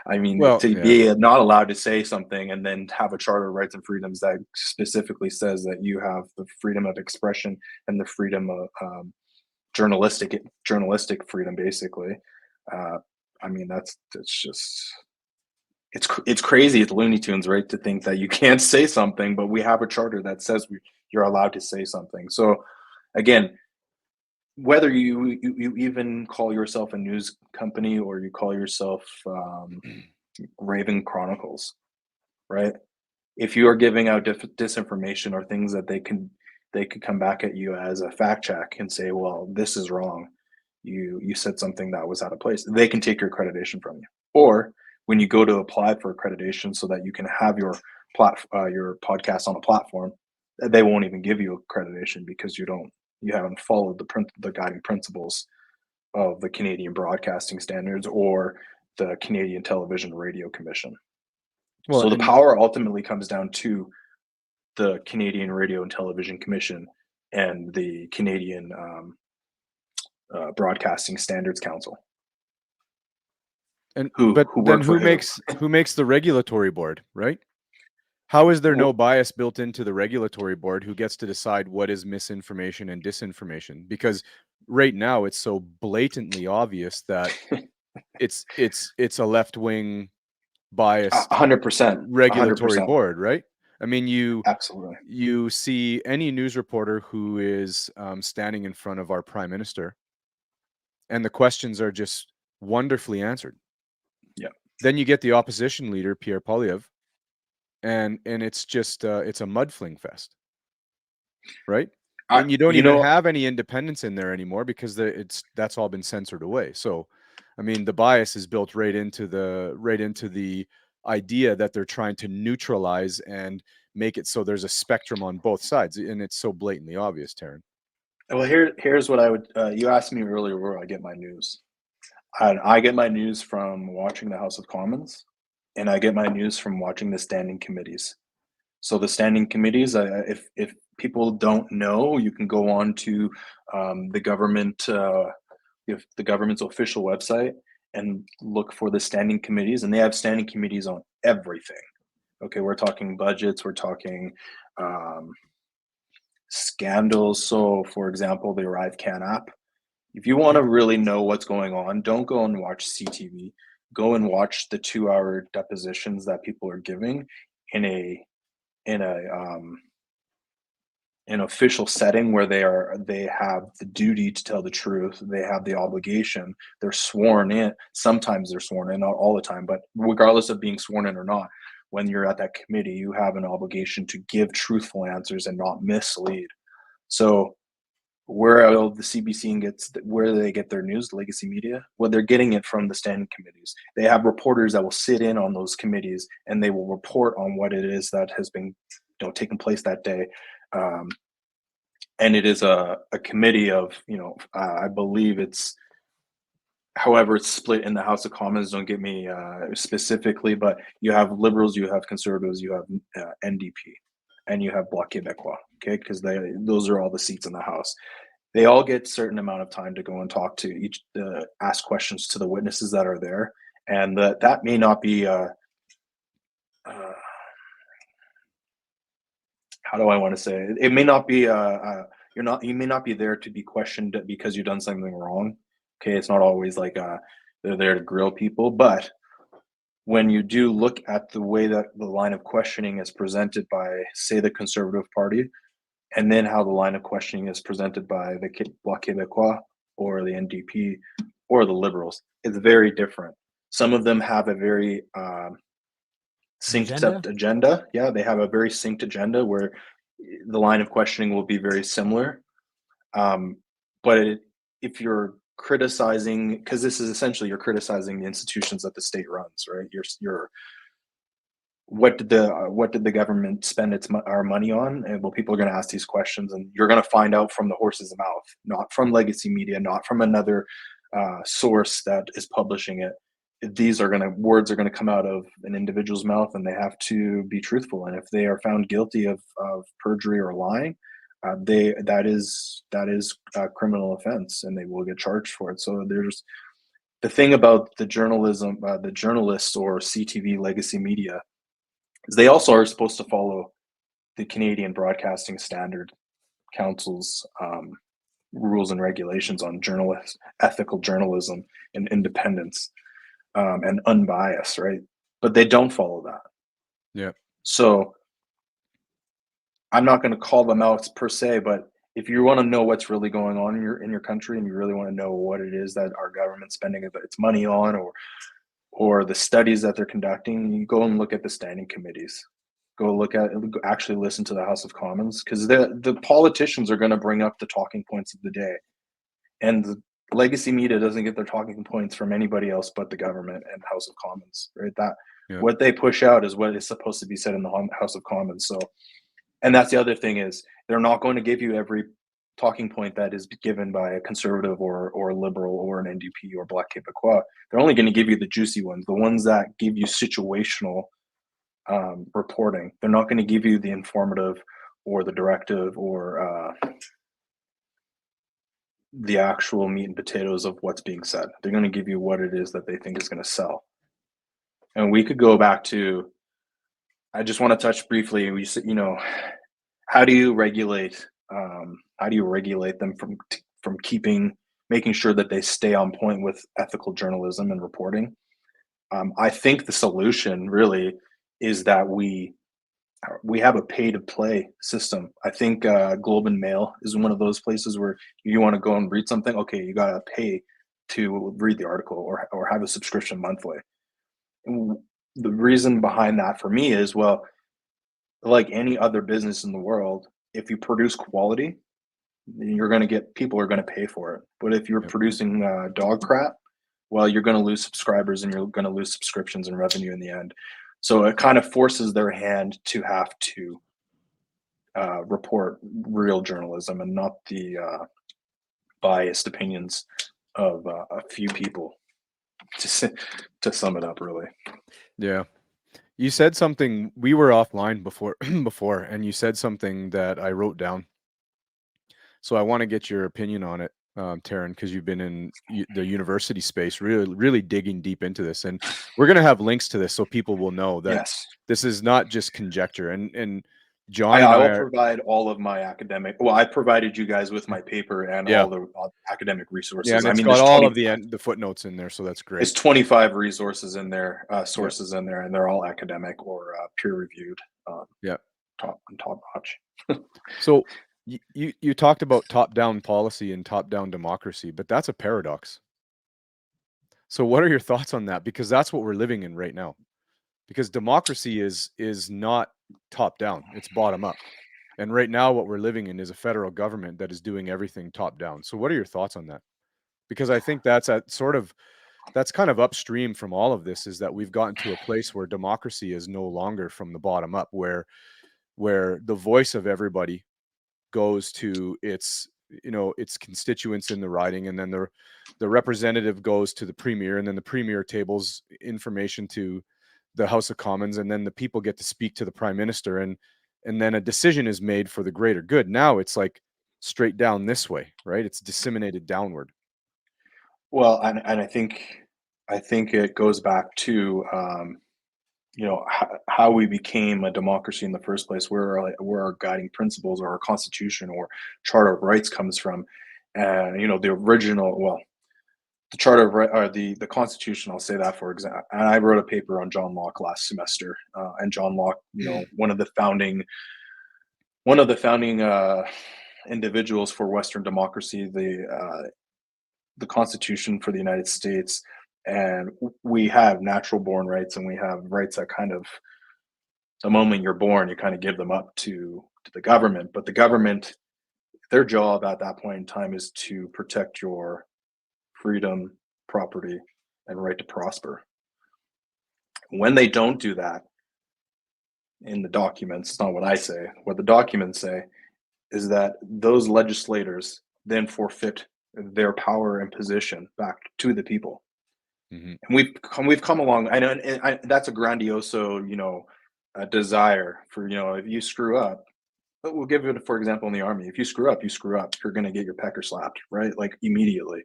I mean, Well, to yeah. be not allowed to say something and then have a Charter of Rights and Freedoms that specifically says that you have the freedom of expression and the freedom of journalistic freedom, basically. I mean, it's crazy. It's Looney Tunes, right? To think that you can't say something, but we have a charter that says you're allowed to say something. So again, whether you even call yourself a news company or you call yourself Raven Chronicles, right? If you are giving out disinformation or things that they could come back at you as a fact check and say, well, this is wrong. You said something that was out of place. They can take your accreditation from you. Or when you go to apply for accreditation so that you can have your your podcast on a platform, they won't even give you accreditation because you haven't followed the guiding principles of the Canadian Broadcasting Standards or the Canadian Television Radio Commission. Well, So the and power ultimately comes down to the Canadian Radio and Television Commission and the Canadian Broadcasting Standards Council. But who then work for who makes the regulatory board, right? How is there no Well- bias built into the regulatory board who gets to decide what is misinformation and disinformation? Because right now it's so blatantly obvious that it's a left-wing biased 100%, regulatory 100%, board, right? I mean, absolutely. you see any news reporter who is standing in front of our prime minister, and the questions are just wonderfully answered. Yeah. Then you get the opposition leader, Pierre Poilievre, and it's just it's a mud fling fest, right? And you don't even have any independence in there anymore because that's all been censored away. So, I mean, the bias is built right into the idea that they're trying to neutralize and make it so there's a spectrum on both sides, and it's so blatantly obvious, Terran. Well, here's what I would. You asked me earlier where I get my news. I get my news from watching the House of Commons, and I get my news from watching the standing committees. So the standing committees, if people don't know, you can go on to the government's official website and look for the standing committees, and they have standing committees on everything. Okay, we're talking budgets, we're talking scandals. So, for example, the Arrive Can app. If you want to really know what's going on, don't go and watch CTV. Go and watch the 2-hour depositions that people are giving in an official setting where they have the duty to tell the truth. They have the obligation. They're sworn in. Sometimes they're sworn in, not all the time, but regardless of being sworn in or not, when you're at that committee, you have an obligation to give truthful answers and not mislead. So where the CBC where do they get their news? Legacy media? Well, they're getting it from the standing committees. They have reporters that will sit in on those committees and they will report on what it is that has been taking place that day. And it is a committee of, I believe however it's split in the House of Commons. Don't get me specifically, but you have Liberals, you have Conservatives, you have NDP, and you have Bloc Québécois, okay? Because those are all the seats in the House. They all get a certain amount of time to go and talk to ask questions to the witnesses that are there. And that may not be, how do I want to say it? It may not be, you may not be there to be questioned because you've done something wrong. Okay, it's not always like they're there to grill people, but when you do look at the way that the line of questioning is presented by, say, the Conservative Party, and then how the line of questioning is presented by the Bloc Québécois or the NDP or the Liberals, it's very different. Some of them have a very synced agenda. Yeah, they have a very synced agenda where the line of questioning will be very similar. But if you're criticizing, because this is essentially you're criticizing the institutions that the state runs, right? You're what did the government spend our money on? And well, people are going to ask these questions, and you're going to find out from the horse's mouth, not from legacy media, not from another source that is publishing it. Words are going to come out of an individual's mouth, and they have to be truthful. And if they are found guilty of perjury or lying, that is a criminal offense, and they will get charged for it. So there's the thing about the journalism, the journalists or CTV legacy media, is they also are supposed to follow the Canadian Broadcasting Standard Council's rules and regulations on ethical journalism and independence and unbiased, right? But they don't follow that. Yeah. So I'm not going to call them out per se, but if you want to know what's really going on in your country, and you really want to know what it is that our government's spending its money on, or the studies that they're conducting, you go and look at the standing committees. Actually listen to the House of Commons, because the politicians are going to bring up the talking points of the day, and legacy media doesn't get their talking points from anybody else but the government and House of Commons, right? That Yeah. what they push out is what is supposed to be said in the House of Commons. So, and that's the other thing is they're not going to give you every talking point that is given by a conservative or a liberal or an NDP or Black Québécois. They're only going to give you the juicy ones, the ones that give you situational reporting. They're not going to give you the informative or the directive or the actual meat and potatoes of what's being said. They're going to give you what it is that they think is going to sell. And we could go back to, I just want to touch briefly, you know, how do you regulate them from making sure that they stay on point with ethical journalism and reporting? I think the solution really is that we have a pay to play system. I think Globe and Mail is one of those places where you want to go and read something. Okay, you got to pay to read the article or have a subscription monthly. And the reason behind that for me is, well, like any other business in the world, if you produce quality, people are going to pay for it. But if you're producing dog crap, well, you're going to lose subscribers and you're going to lose subscriptions and revenue in the end. So it kind of forces their hand to have to report real journalism and not the biased opinions of a few people. To sum it up, really. Yeah. You said something, we were offline before, and you said something that I wrote down. So I want to get your opinion on it, Terran, because you've been in the university space, really digging deep into this. And we're going to have links to this so people will know that this is not just conjecture. And John I will provide all of my academic. Well, I provided you guys with my paper and all the academic resources. Yeah, and it's got all of the footnotes in there, so that's great. There's 25 resources in there, sources in there, and they're all academic or peer reviewed. Top notch. So you talked about top down policy and top down democracy, but that's a paradox. So what are your thoughts on that? Because that's what we're living in right now. Because democracy is not top down, it's bottom up. And right now what we're living in is a federal government that is doing everything top down. So what are your thoughts on that? Because I think that's kind of upstream from all of this, is that we've gotten to a place where democracy is no longer from the bottom up, where the voice of everybody goes to its constituents in the riding, and then the representative goes to the premier, and then the premier tables information to the House of Commons, and then the people get to speak to the prime minister, and then a decision is made for the greater good. Now it's like straight down this way, right? It's disseminated downward. Well, and I think it goes back to how we became a democracy in the first place, where our guiding principles or our constitution or Charter of Rights comes from. And the original, the Charter of Rights, or the Constitution, I'll say that for example. And I wrote a paper on John Locke last semester, and John Locke, one of the founding individuals for Western democracy, the Constitution for the United States. And we have natural born rights, and we have rights that kind of, the moment you're born, you kind of give them up to the government. But the government, their job at that point in time is to protect your freedom, property, and right to prosper. When they don't do that in the documents, it's not what I say, what the documents say is that those legislators then forfeit their power and position back to the people. Mm-hmm. And we've come along. I know, and that's a grandioso, desire for, if you screw up, we'll give it, for example, in the Army, if you screw up, you're going to get your pecker slapped, right? Like immediately.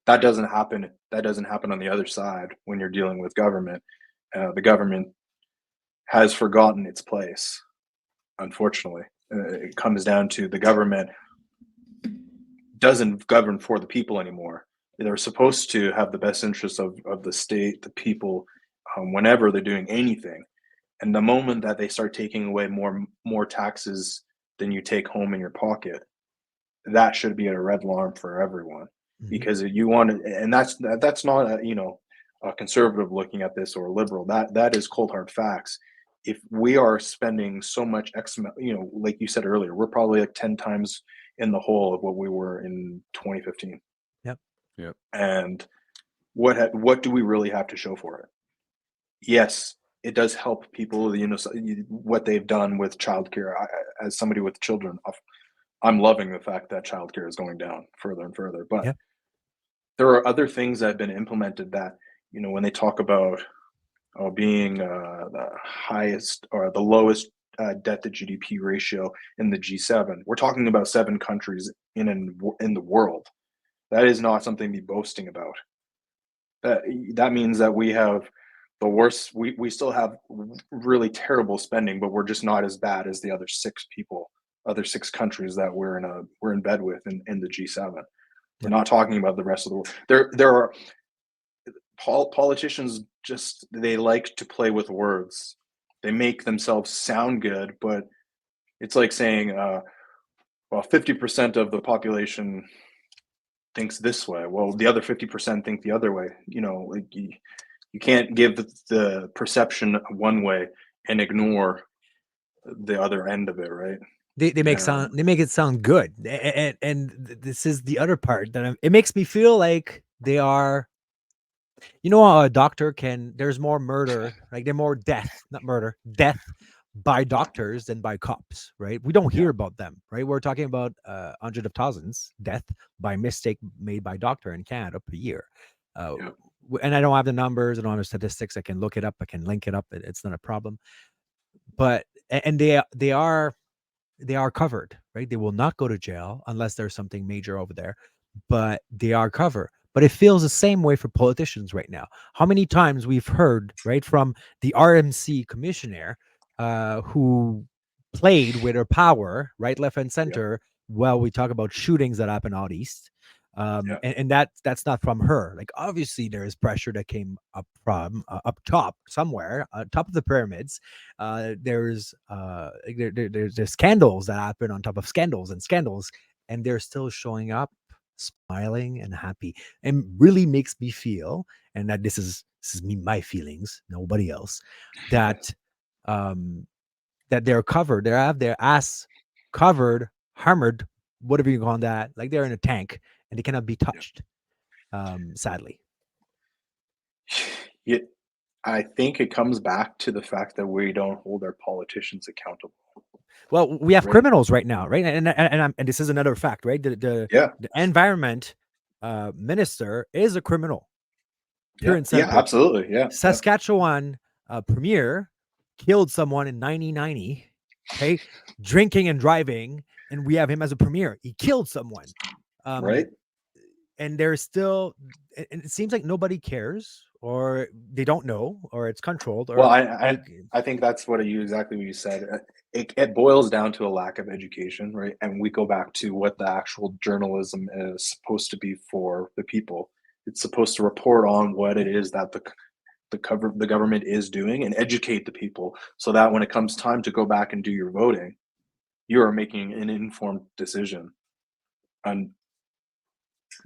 That doesn't happen. That doesn't happen on the other side when you're dealing with government. The government has forgotten its place, unfortunately. It comes down to the government doesn't govern for the people anymore. They're supposed to have the best interests of the state, the people, whenever they're doing anything. And the moment that they start taking away more taxes than you take home in your pocket, that should be a red alarm for everyone. Mm-hmm. Because you want to, and that's not a conservative looking at this or a liberal. That is cold hard facts. If we are spending so much like you said earlier, we're probably like 10 times in the hole of what we were in 2015. Yep. Yep. And what do we really have to show for it? Yes, it does help people, what they've done with childcare. As somebody with children, I'm loving the fact that childcare is going down further and further. But Yeah. there are other things that have been implemented that, when they talk about being the highest or the lowest debt to GDP ratio in the G7, we're talking about 7 countries in the world. That is not something to be boasting about. That means that we have the worst. We still have really terrible spending, but we're just not as bad as the other 6 countries that we're in bed with in the G7. We're not talking about the rest of the world. There are politicians, just they like to play with words. They make themselves sound good, but it's like saying, well, 50% of the population thinks this way. Well, the other 50% think the other way. Like you can't give the perception one way and ignore the other end of it, right? They make it sound good, and this is the other part that it makes me feel like they are. A doctor there's more murder, like there's more death, not murder, death by doctors than by cops, right? We don't hear about them, right? We're talking about hundreds of thousands death by mistake made by doctor in Canada per year. And I don't have the numbers, I don't have the statistics. I can look it up, I can link it up. It's not a problem. But and they are covered, right? They will not go to jail unless there's something major over there, but they are covered. But it feels the same way for politicians right now. How many times we've heard, right, from the RMC commissioner who played with her power, right, left and center, while we talk about shootings that happen out east. And that's not from her. Like, obviously there is pressure that came up from up top somewhere, top of the pyramids. There's scandals that happen on top of scandals, and they're still showing up smiling and happy, and really makes me feel, and that this is me, my feelings, nobody else, that that they're covered, they have their ass covered, hammered, whatever you call that, like they're in a tank and they cannot be touched. Sadly. I think it comes back to the fact that we don't hold our politicians accountable. Well, we have criminals right now, right? And this is another fact, right? The environment minister is a criminal. Pure and simple. Yeah, absolutely. Yeah. Saskatchewan premier killed someone in 1990, okay, drinking and driving, and we have him as a premier. He killed someone. Right. And there's still, and it seems like nobody cares, or they don't know, or it's controlled. Or, well, I think that's exactly what you said. It boils down to a lack of education, right? And we go back to what the actual journalism is supposed to be for the people. It's supposed to report on what it is that the government is doing and educate the people, so that when it comes time to go back and do your voting, you are making an informed decision. And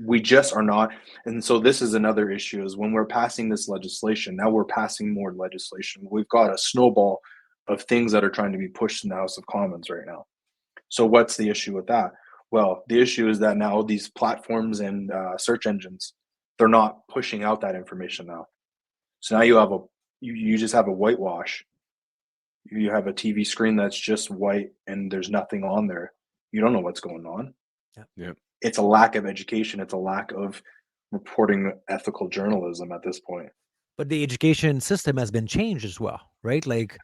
we just are not. And so this is another issue, is when we're passing this legislation, now we're passing more legislation. We've got a snowball of things that are trying to be pushed in the House of Commons right now. So what's the issue with that? Well, the issue is that now these platforms and search engines, they're not pushing out that information now. So now you have you just have a whitewash. You have a TV screen that's just white and there's nothing on there. You don't know what's going on. Yeah. It's a lack of education. It's a lack of reporting ethical journalism at this point. But the education system has been changed as well, right? Like,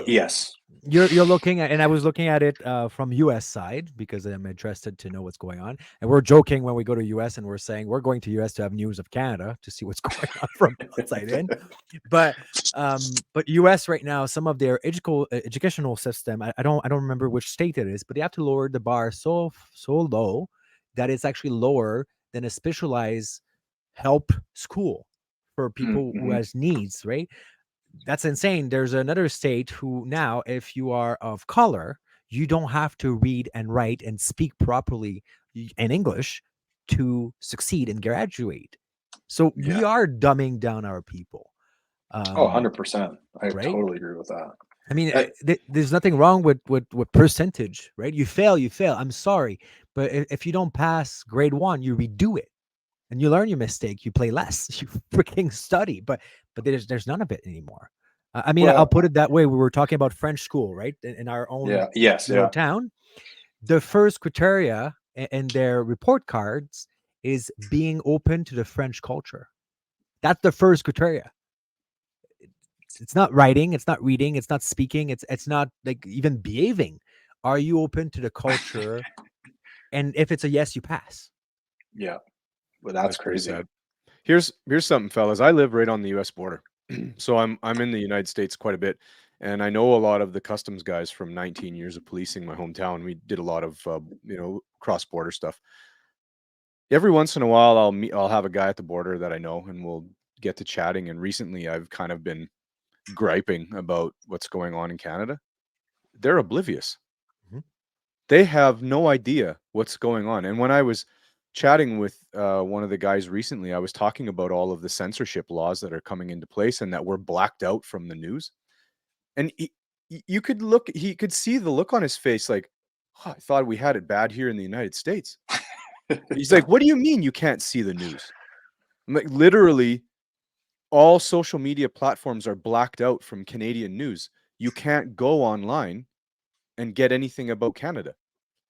yes, you're looking at, and I was looking at it from US side, because I'm interested to know what's going on. And we're joking when we go to US and we're saying we're going to US to have news of Canada to see what's going on from outside in. But US right now, some of their educational system, I don't remember which state it is, but they have to lower the bar so low that it's actually lower than a specialized help school for people who has needs, right? That's insane. There's another state who now, if you are of color, you don't have to read and write and speak properly in English to succeed and graduate. So we are dumbing down our people. 100%. I totally agree with that. I mean, there's nothing wrong with percentage, right? You fail. I'm sorry. But if you don't pass grade 1, you redo it. and you learn your mistake. You play less. You freaking study, but there's none of it anymore. I mean, I'll Well, put it that way. We were talking about French school, right? In our own yeah, yes, yeah. town, the first criteria in their report cards is being open to the French culture. That's the first criteria. It's not writing, it's not reading, it's not speaking, it's not like even behaving. Are you open to the culture? And if it's a yes, you pass. Yeah. Well, that's pretty crazy. sad. Here's something, fellas. I live right on the U.S. border, so I'm in the United States quite a bit, and I know a lot of the customs guys from 19 years of policing my hometown. We did a lot of cross border stuff. Every once in a while, I'll have a guy at the border that I know, and we'll get to chatting. And recently, I've kind of been griping about what's going on in Canada. They're oblivious. Mhm. They have no idea what's going on. And when I was chatting with one of the guys recently, I was talking about all of the censorship laws that are coming into place and that were blacked out from the news. And you could look, he could see the look on his face like, "Oh, I thought we had it bad here in the United States." He's like, "What do you mean you can't see the news?" I'm like, literally, all social media platforms are blacked out from Canadian news. You can't go online and get anything about Canada.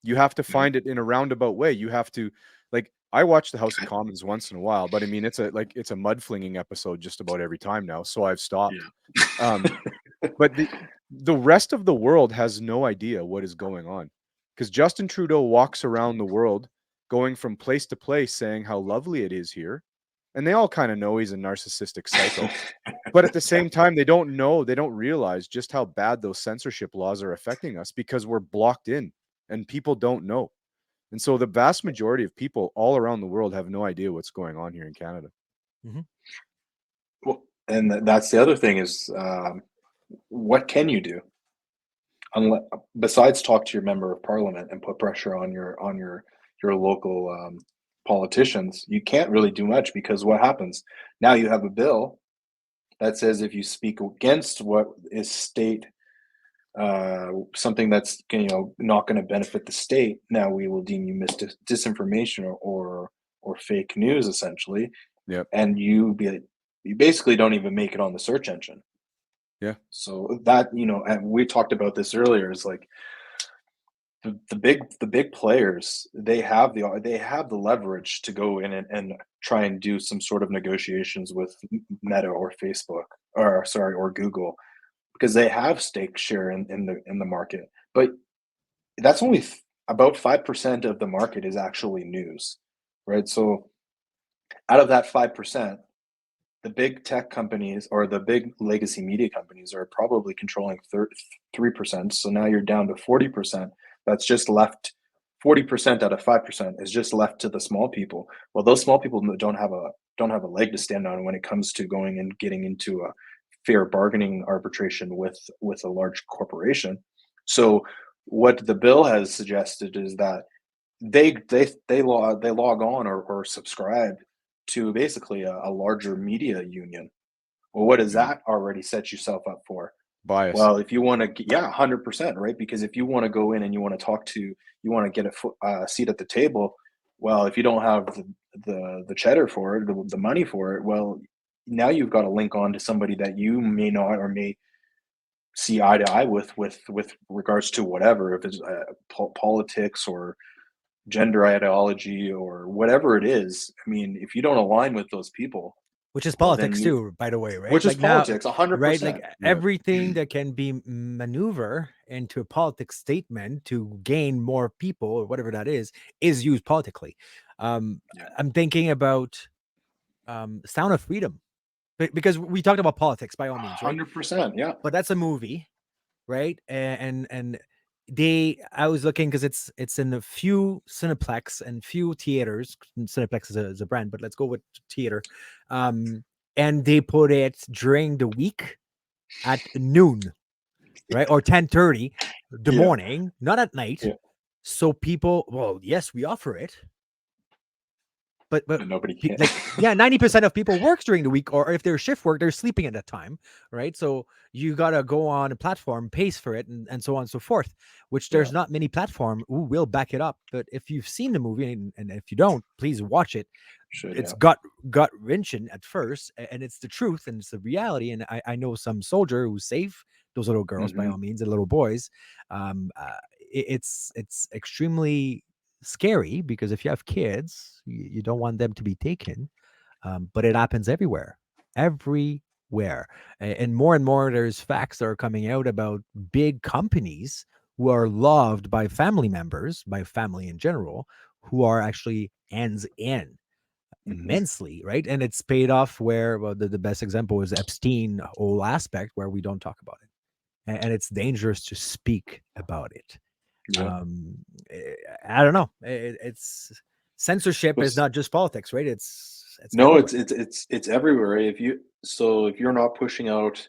You have to find it in a roundabout way. You have to, like, I watch the House of Commons once in a while, but I mean, it's a mudflinging episode just about every time now, so I've stopped. But the rest of the world has no idea what is going on, because Justin Trudeau walks around the world going from place to place saying how lovely it is here, and they all kind of know he's a narcissistic psycho. But at the same time, they don't realize just how bad those censorship laws are affecting us, because we're blocked in and people don't know. And so the vast majority of people all around the world have no idea what's going on here in Canada. Well, and that's the other thing is, what can you do? Besides talk to your member of parliament and put pressure on your local politicians, you can't really do much, because what happens now? You have a bill that says if you speak against what is state, something that's not going to benefit the state, now we will deem you disinformation or fake news, essentially. Yep. And you basically don't even make it on the search engine. Yeah. So that, and we talked about this earlier, is like the big players, they have the leverage to go in and try and do some sort of negotiations with Meta or Facebook, or Google, because they have stake share in the market. But that's only about 5% of the market is actually news, right? So out of that 5%, the big tech companies or the big legacy media companies are probably controlling 3%. So now you're down to 40%. That's just left. 40% out of 5% is just left to the small people. Well, those small people don't have a leg to stand on when it comes to going and getting into a fair bargaining arbitration with a large corporation. So what the bill has suggested is that they log on or subscribe to basically a larger media union. Well, what does that already set yourself up for? Bias. Well, if you want to, 100%, right? Because if you want to go in and you want to get a seat at the table, well, if you don't have the cheddar for it, the money for it, well, now you've got to link on to somebody that you may not or may see eye to eye with regards to whatever, if it's politics or gender ideology or whatever it is. I mean, if you don't align with those people, Which is well, then politics too, by the way, right? which is Like now, politics, 100%. right? Like everything that can be maneuver into a politics statement to gain more people or whatever that is used politically. I'm thinking about Sound of Freedom, because we talked about politics by all means, right? 100%, yeah. But that's a movie, right? And I was looking because it's in a few Cineplex and few theaters. Cineplex is a brand, but let's go with theater. And they put it during the week at noon, right? Or 10:30 the morning, not at night. Yeah. So people, well, yes, we offer it. But nobody can. like 90% of people works during the week, or if they're shift work, they're sleeping at that time, right? So you gotta go on a platform, pays for it, and so on and so forth. Which there's not many platform who will back it up. But if you've seen the movie, and if you don't, please watch it. it's gut wrenching at first, and it's the truth and it's the reality. And I know some soldier who's safe those little girls by all means and little boys. It's extremely scary because if you have kids, you don't want them to be taken. But it happens everywhere, and more there's facts that are coming out about big companies who are loved by family members, by family in general, who are actually hands in immensely, right? And it's paid off where, well, the best example is Epstein whole aspect where we don't talk about it. And it's dangerous to speak about it. Yeah. I don't know. It's censorship is not just politics, right? It's no, everywhere. it's everywhere. Right? If you're not pushing out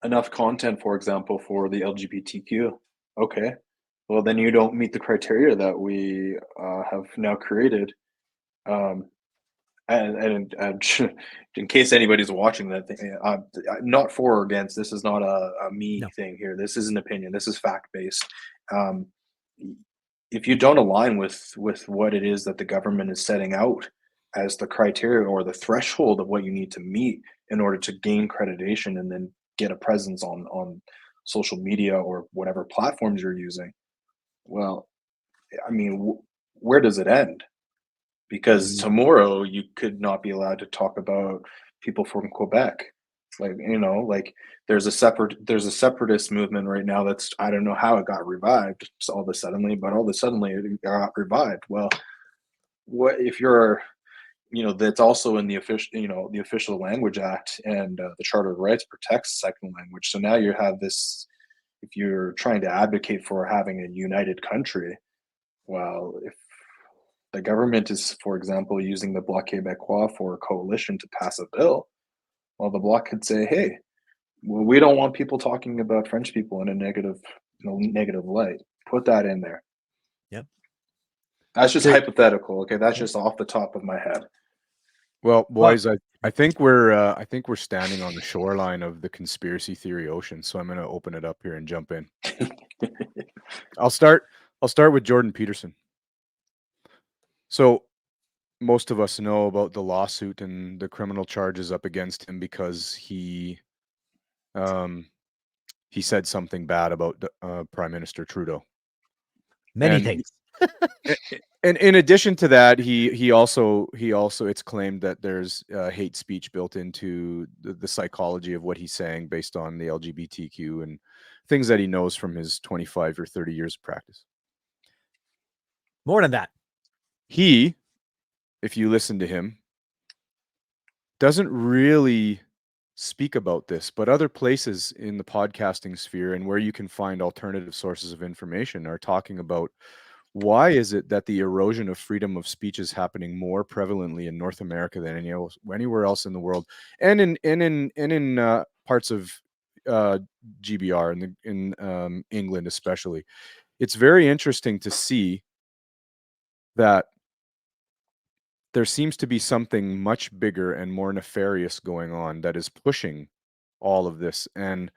enough content, for example, for the LGBTQ, okay, well then you don't meet the criteria that we have now created. And in case anybody's watching that thing, not for or against. This is not a me thing here. This is an opinion. This is fact based. If you don't align with what it is that the government is setting out as the criteria or the threshold of what you need to meet in order to gain accreditation and then get a presence on social media or whatever platforms you're using, well, I mean, where does it end? Because tomorrow you could not be allowed to talk about people from Quebec. Like there's a separatist movement right now that's, I don't know how it got revived all of a sudden it got revived. Well, what if you're, that's also in the official language act, and the Charter of Rights protects second language. So now you have this, if you're trying to advocate for having a united country, well, if the government is, for example, using the Bloc Québécois for a coalition to pass a bill, well, the Bloc could say, hey, we don't want people talking about French people in a negative light. Put that in there. Yep. That's just hypothetical. Okay. That's just off the top of my head. Well, boys, I think we're standing on the shoreline of the conspiracy theory ocean. So I'm going to open it up here and jump in. I'll start with Jordan Peterson. So most of us know about the lawsuit and the criminal charges up against him because he said something bad about Prime Minister Trudeau. Many things. And in addition to that, he also it's claimed that there's hate speech built into the psychology of what he's saying based on the LGBTQ and things that he knows from his 25 or 30 years of practice. More than that. He, if you listen to him, doesn't really speak about this, but other places in the podcasting sphere and where you can find alternative sources of information are talking about why is it that the erosion of freedom of speech is happening more prevalently in North America than anywhere else in the world, and in parts of GBR and in England especially. It's very interesting to see that there seems to be something much bigger and more nefarious going on that is pushing all of this. And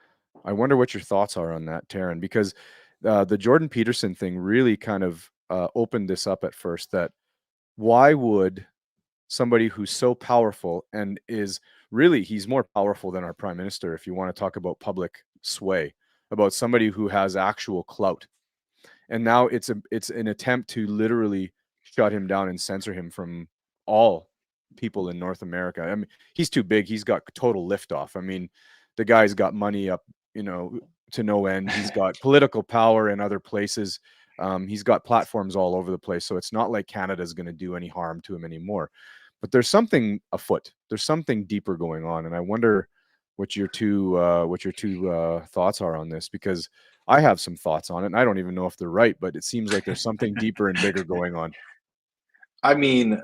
I wonder what your thoughts are on that, Terran, because the Jordan Peterson thing really kind of opened this up at first, that why would somebody who's so powerful and he's more powerful than our prime minister, if you want to talk about public sway, about somebody who has actual clout. And now it's an attempt to literally shut him down and censor him from all people in North America. I mean, he's too big. He's got total liftoff. I mean, the guy's got money up, to no end. He's got political power in other places. He's got platforms all over the place. So it's not like Canada's going to do any harm to him anymore. But there's something afoot. There's something deeper going on. And I wonder what your two thoughts are on this, because I have some thoughts on it, and I don't even know if they're right, but it seems like there's something deeper and bigger going on. I mean,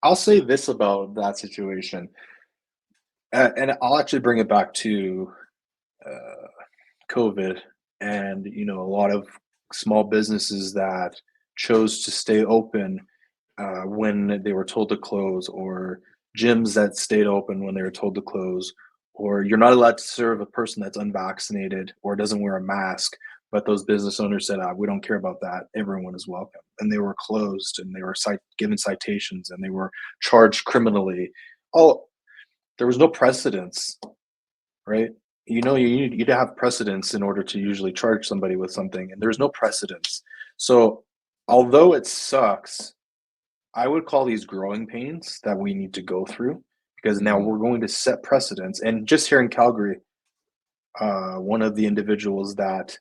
I'll say this about that situation, and I'll actually bring it back to COVID and, a lot of small businesses that chose to stay open when they were told to close, or gyms that stayed open when they were told to close, or you're not allowed to serve a person that's unvaccinated or doesn't wear a mask, But those business owners said, we don't care about that. Everyone is welcome. And they were closed, and they were given citations, and they were charged criminally. There was no precedence, right? You need to have precedence in order to usually charge somebody with something, and there's no precedence. So although it sucks, I would call these growing pains that we need to go through, because now we're going to set precedents. And just here in Calgary, one of the individuals that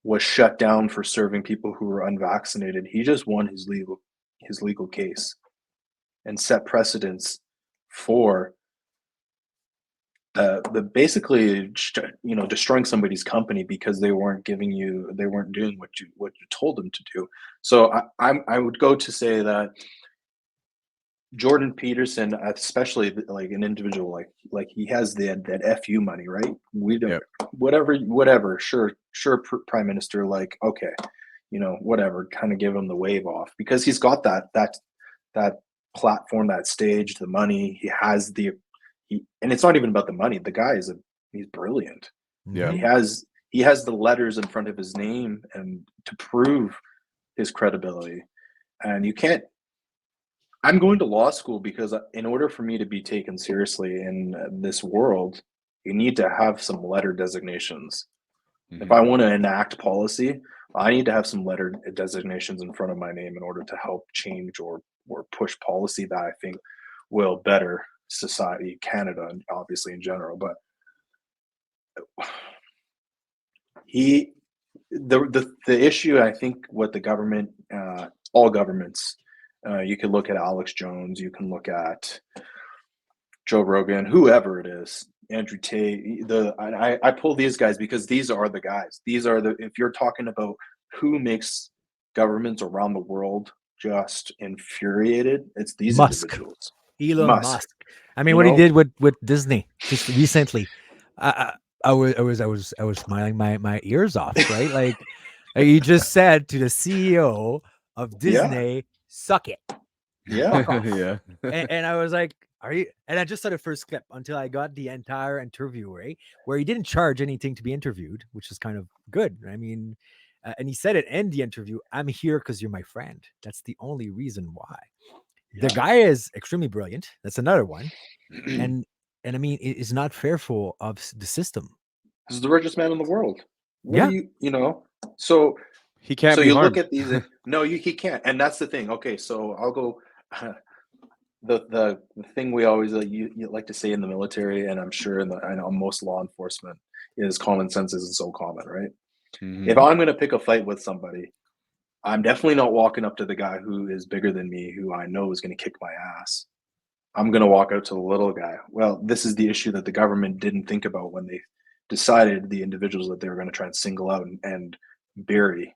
was shut down for serving people who were unvaccinated, he just won his legal case and set precedents for the basically, destroying somebody's company because they weren't doing what you told them to do. So I would go to say that Jordan Peterson, especially like an individual, like he has that FU money, right? We don't, whatever. Sure, Prime Minister, like, okay, whatever, kind of give him the wave off, because he's got that platform, that stage, the money. He has and it's not even about the money. The guy he's brilliant. Yeah. He has the letters in front of his name and to prove his credibility. And you can't. I'm going to law school because in order for me to be taken seriously in this world, you need to have some letter designations. Mm-hmm. If I want to enact policy, I need to have some letter designations in front of my name in order to help change or push policy that I think will better society, Canada, and obviously in general. But the issue, I think, what the government, all governments, you can look at Alex Jones, you can look at Joe Rogan, whoever it is, Andrew Tate. I pull these guys because these are the guys. If you're talking about who makes governments around the world just infuriated, it's these individuals. Elon Musk. I mean, what he did with Disney just recently, I was smiling my ears off, right? Like he just said to the CEO of Disney, "Suck it." Yeah. Yeah. And I was like, "Are you?" And I just saw the first clip until I got the entire interview, right, where he didn't charge anything to be interviewed, which is kind of good. I mean, and he said it in the interview, "I'm here because you're my friend. That's the only reason why." Yeah. The guy is extremely brilliant. That's another one. And I mean, it is not fearful of the system. This is the richest man in the world. What do so he can't. So be you harmed. look at these. No, he can't, and that's the thing. Okay, so I'll go. The thing we always you like to say in the military, and I'm sure I know most law enforcement, is common sense isn't so common, right? Mm-hmm. If I'm going to pick a fight with somebody, I'm definitely not walking up to the guy who is bigger than me, who I know is going to kick my ass. I'm going to walk out to the little guy. Well, this is the issue that the government didn't think about when they decided the individuals that they were going to try and single out and bury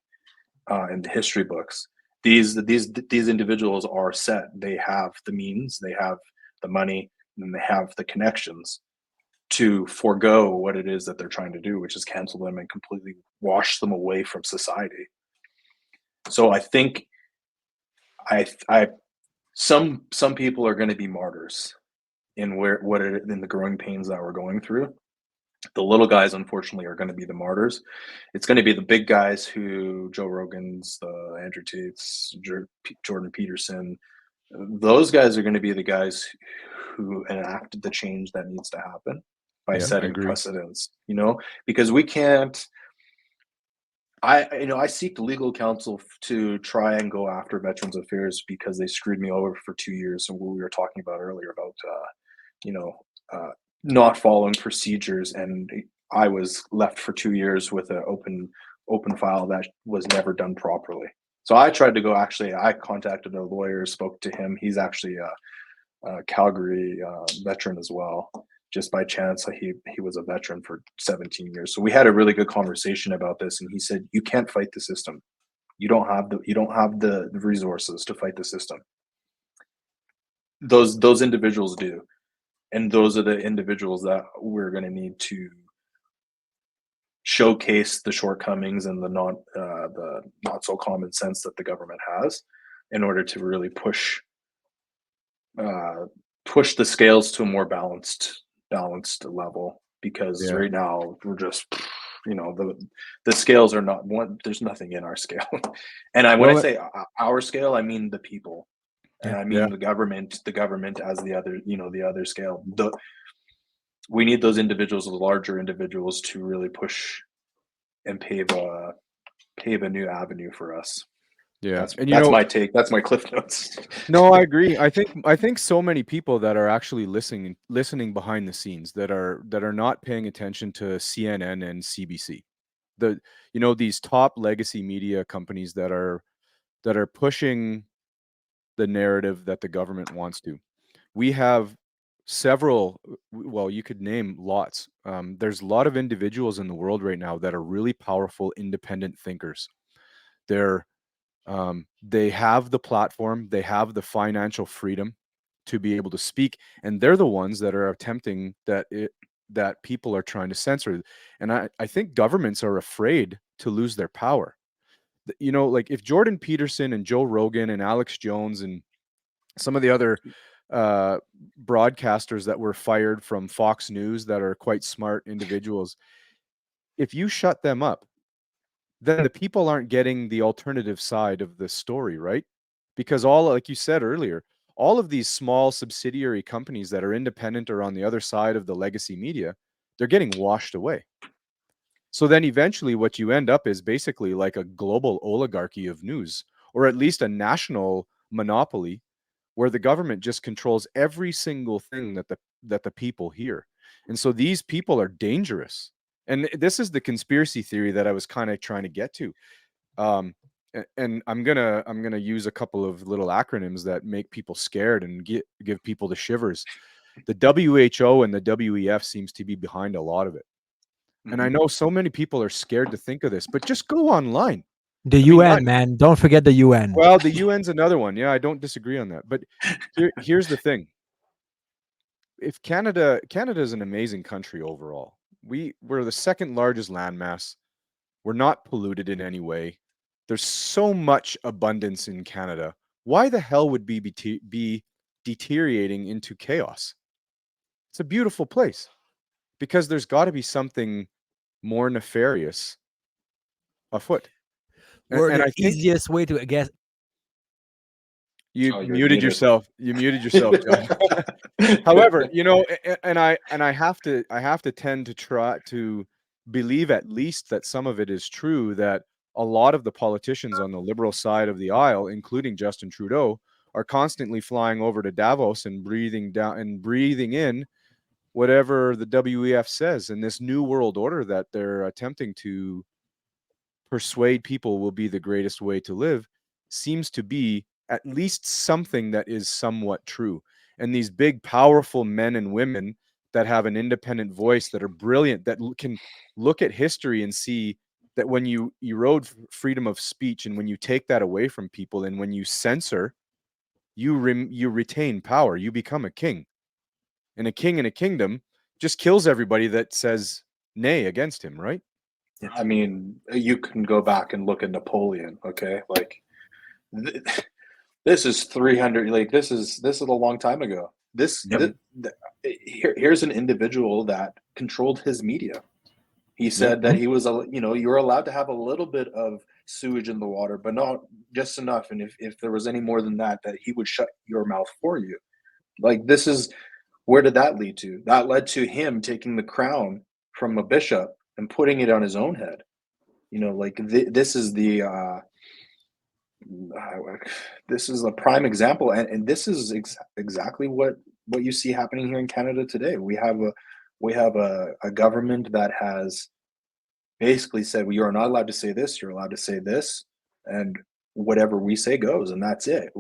in the history books. These individuals are set. They have the means, they have the money, and they have the connections to forego what it is that they're trying to do, which is cancel them and completely wash them away from society. So I think some people are going to be martyrs in the growing pains that we're going through. The little guys, unfortunately, are going to be the martyrs. It's going to be the big guys who Joe Rogan's, the Andrew Tates, Jordan Peterson. Those guys are going to be the guys who enacted the change that needs to happen by setting precedents. Because we can't. I seek legal counsel to try and go after Veterans Affairs because they screwed me over for 2 years. And what we were talking about earlier about, not following procedures, and I was left for 2 years with an open file that was never done properly. So I tried to go. Actually, I contacted a lawyer, spoke to him. He's actually a Calgary veteran as well. Just by chance, he was a veteran for 17 years. So we had a really good conversation about this, and he said, "You can't fight the system. You don't have the resources to fight the system. Those individuals do, and those are the individuals that we're going to need to showcase the shortcomings and the not so common sense that the government has, in order to really push the scales to a more balanced level, because right now we're just you know, the scales are not one. There's nothing in our scale. And when I Well, say our scale, I mean the people, and I mean yeah. the government as the other, you know, the other scale. We need those individuals, the larger individuals, to really push and pave a new avenue for us. Yeah. That's And my take. That's my cliff notes. no, I agree. I think so many people that are actually listening behind the scenes that are not paying attention to CNN and CBC. These top legacy media companies that are pushing the narrative that the government wants to. We have several, well, you could name lots. There's a lot of individuals in the world right now that are really powerful independent thinkers. They're they have the platform, they have the financial freedom to be able to speak, and they're the ones that are attempting that people are trying to censor. And I think governments are afraid to lose their power. Like if Jordan Peterson and Joe Rogan and Alex Jones and some of the other broadcasters that were fired from Fox News that are quite smart individuals, if you shut them up, then the people aren't getting the alternative side of the story, right? Because like you said earlier, all of these small subsidiary companies that are independent or on the other side of the legacy media, they're getting washed away. So then eventually what you end up is basically like a global oligarchy of news, or at least a national monopoly where the government just controls every single thing that the people hear. And so these people are dangerous. And this is the conspiracy theory that I was kind of trying to get to. And I'm gonna use a couple of little acronyms that make people scared and give people the shivers. The WHO and the WEF seems to be behind a lot of it. And I know so many people are scared to think of this, but just go online. The I mean, UN, man. Don't forget the UN. well, the UN's another one. Yeah, I don't disagree on that. But here's the thing. If Canada is an amazing country overall. We're the second largest landmass. We're not polluted in any way. There's so much abundance in Canada. Why the hell would be deteriorating into chaos? It's a beautiful place because there's got to be something more nefarious afoot. Or And the I think easiest way to guess. you Oh, you're muted muted. yourself. You muted yourself, John. However, and I have to tend to try to believe at least that some of it is true, that a lot of the politicians on the liberal side of the aisle, including Justin Trudeau, are constantly flying over to Davos and breathing in whatever the WEF says, and this new world order that they're attempting to persuade people will be the greatest way to live seems to be at least something that is somewhat true. And these big, powerful men and women that have an independent voice, that are brilliant, that can look at history and see that when you erode freedom of speech and when you take that away from people and when you censor, you retain power. You become a king. And a king in a kingdom just kills everybody that says nay against him, right? I mean, you can go back and look at Napoleon. Okay, like this is 300. Like this is a long time ago. Here's an individual that controlled his media. He said that he was you were allowed to have a little bit of sewage in the water, but not just enough. And if there was any more than that he would shut your mouth for you. Like this is where did that lead to? That led to him taking the crown from a bishop and putting it on his own head. Like this is this is a prime example, and this is exactly what you see happening here in Canada today. We have a government that has basically said, well, you're not allowed to say this, you're allowed to say this, and whatever we say goes, and that's it.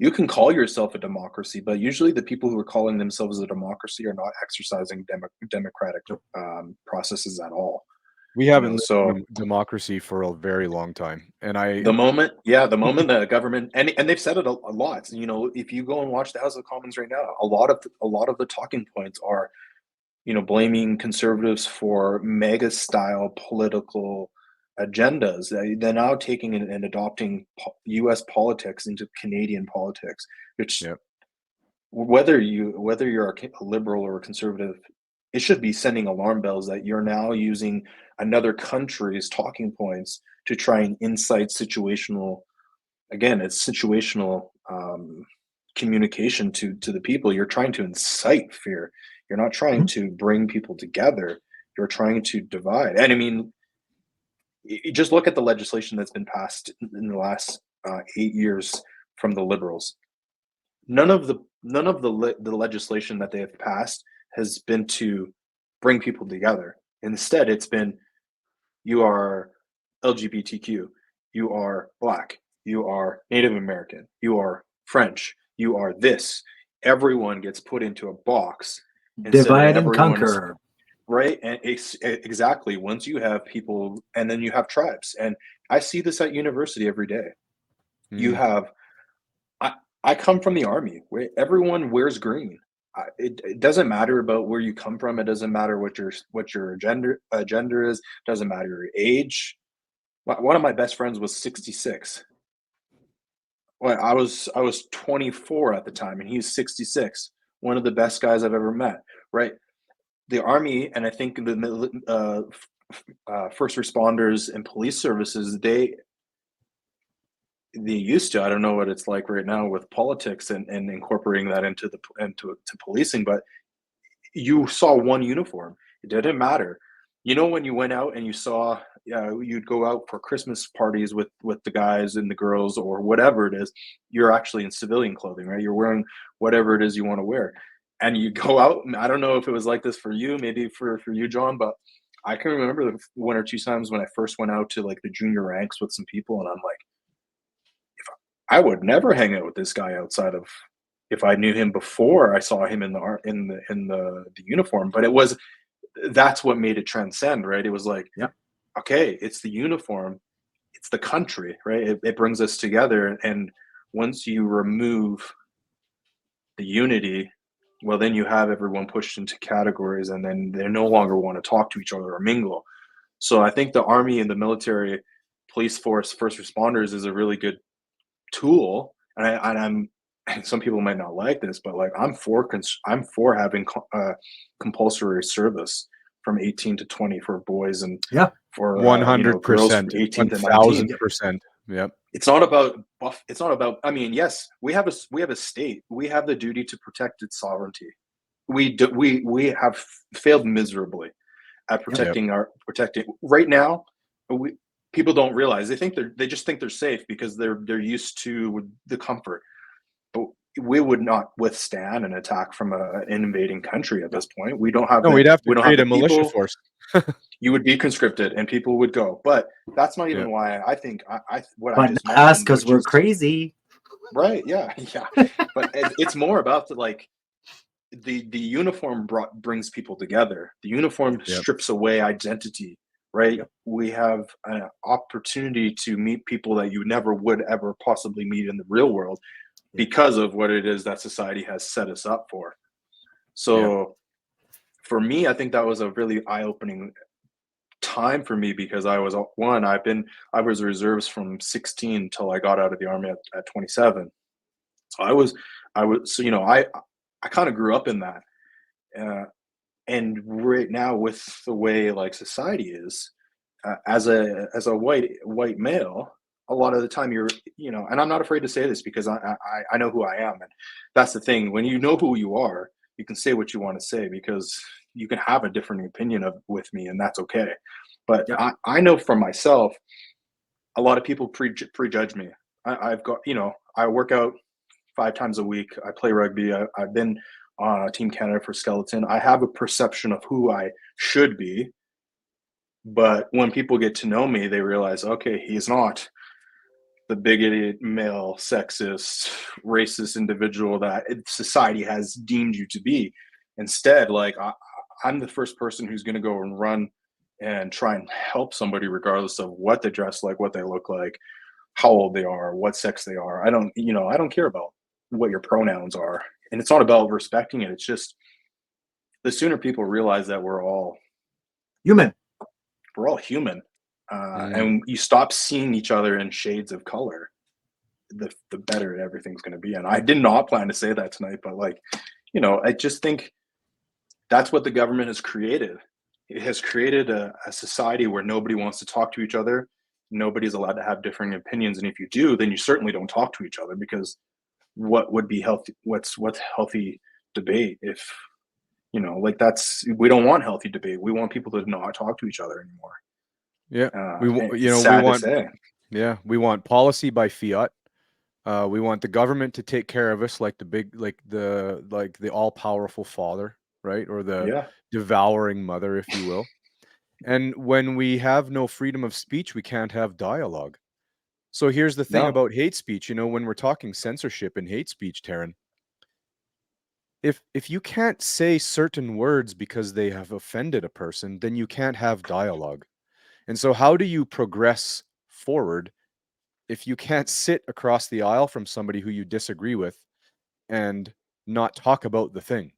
You can call yourself a democracy, but usually the people who are calling themselves a democracy are not exercising democratic processes at all. We haven't lived So in a democracy for a very long time. And the moment the government, and they've said it a lot. If you go and watch the House of Commons right now, a lot of the talking points are, blaming conservatives for mega style political agendas. They're now taking and adopting U.S. politics into Canadian politics, which whether you're a liberal or a conservative, it should be sending alarm bells that you're now using another country's talking points to try and incite situational. Again, it's situational communication to the people. You're trying to incite fear. You're not trying to bring people together. You're trying to divide. And I mean, you just look at the legislation that's been passed in the last 8 years from the Liberals. None of the legislation that they have passed has been to bring people together. Instead, it's been, you are LGBTQ, you are Black, you are Native American, you are French, you are this. Everyone gets put into a box. Divide and conquer. Right? And exactly. Once you have people, and then you have tribes. And I see this at university every day. You have, I come from the Army, where everyone wears green. It doesn't matter about where you come from. It doesn't matter what your gender is. It doesn't matter your age. One of my best friends was 66. Well, I was 24 at the time, and he was 66. One of the best guys I've ever met. Right? The Army, and I think the first responders and police services, they used to. I don't know what it's like right now with politics and incorporating that into policing, but you saw one uniform. It didn't matter. You know, when you went out and you saw, you'd go out for Christmas parties with the guys and the girls or whatever it is, you're actually in civilian clothing, right? You're wearing whatever it is you want to wear. And you go out, and I don't know if it was like this for you, maybe for you, John, but I can remember one or two times when I first went out to like the junior ranks with some people, and I'm like, I would never hang out with this guy outside of, if I knew him before I saw him in the uniform. But that's what made it transcend, right? It was like, okay, it's the uniform, it's the country, right? It brings us together. And once you remove the unity, well, then you have everyone pushed into categories, and then they no longer want to talk to each other or mingle. So I think the Army and the military, police force, first responders is a really good tool. And some people might not like this, but like I'm for having compulsory service from 18 to 20 for boys, and for 100%, girls from 18 to 19. 1000%. Yep. It's not about. I mean, yes, we have a state. We have the duty to protect its sovereignty. We have failed miserably at protecting right now. People don't realize, they just think they're safe because they're used to the comfort. But we would not withstand an attack from an invading country at this point. We don't have. No, we'd have to create a militia force. You would be conscripted, and people would go. But that's not even why I think what but I just mentioned. us, because we're crazy, right? Yeah. But it's more about the uniform brings people together. The uniform strips away identity. Right? We have an opportunity to meet people that you never would ever possibly meet in the real world because of what it is that society has set us up for. So for me, I think that was a really eye-opening time for me, because I was reserves from 16 till I got out of the Army at 27. So I kind of grew up in that. And right now, with the way like society is, as a white male, a lot of the time and I'm not afraid to say this because I know who I am, and that's the thing. When you know who you are, you can say what you want to say, because you can have a different opinion with me, and that's okay. But I know for myself, a lot of people prejudge me. I've got, I work out 5 times a week. I play rugby. I've been on Team Canada for skeleton. I have a perception of who I should be. But when people get to know me, they realize, okay, he's not the bigoted, male, sexist, racist individual that society has deemed you to be. Instead, like I'm the first person who's going to go and run and try and help somebody, regardless of what they dress like, what they look like, how old they are, what sex they are. I don't care about what your pronouns are. And it's not about respecting it. It's just the sooner people realize that we're all human, and you stop seeing each other in shades of color, the better everything's going to be. And I did not plan to say that tonight, but I just think That's what the government has created. It has created a society where nobody wants to talk to each other. Nobody's allowed to have differing opinions. And if you do, then you certainly don't talk to each other, because what would be healthy? What's healthy debate? If, like, we don't want healthy debate. We want people to not talk to each other anymore. Yeah. We want policy by fiat. We want the government to take care of us like the all-powerful father, right? Or the devouring mother, if you will. And when we have no freedom of speech, we can't have dialogue. So here's the thing about hate speech. When we're talking censorship and hate speech, Terran, if you can't say certain words because they have offended a person, then you can't have dialogue. And so how do you progress forward if you can't sit across the aisle from somebody who you disagree with and not talk about the thing?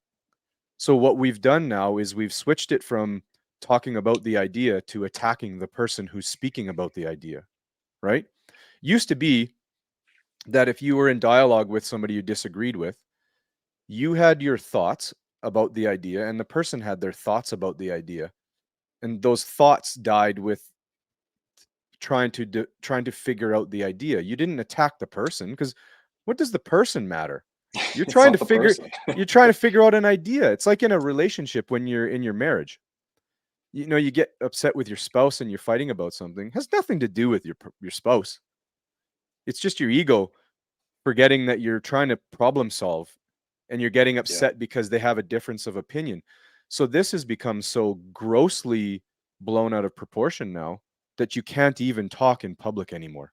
So what we've done now is we've switched it from talking about the idea to attacking the person who's speaking about the idea, right? Used to be that if you were in dialogue with somebody you disagreed with, you had your thoughts about the idea and the person had their thoughts about the idea. And those thoughts died with trying to figure out the idea. You didn't attack the person, because what does the person matter? You're trying to figure out an idea. It's like in a relationship when you're in your marriage. You get upset with your spouse and you're fighting about something. It has nothing to do with your spouse. It's just your ego forgetting that you're trying to problem solve, and you're getting upset because they have a difference of opinion. So this has become so grossly blown out of proportion now that you can't even talk in public anymore.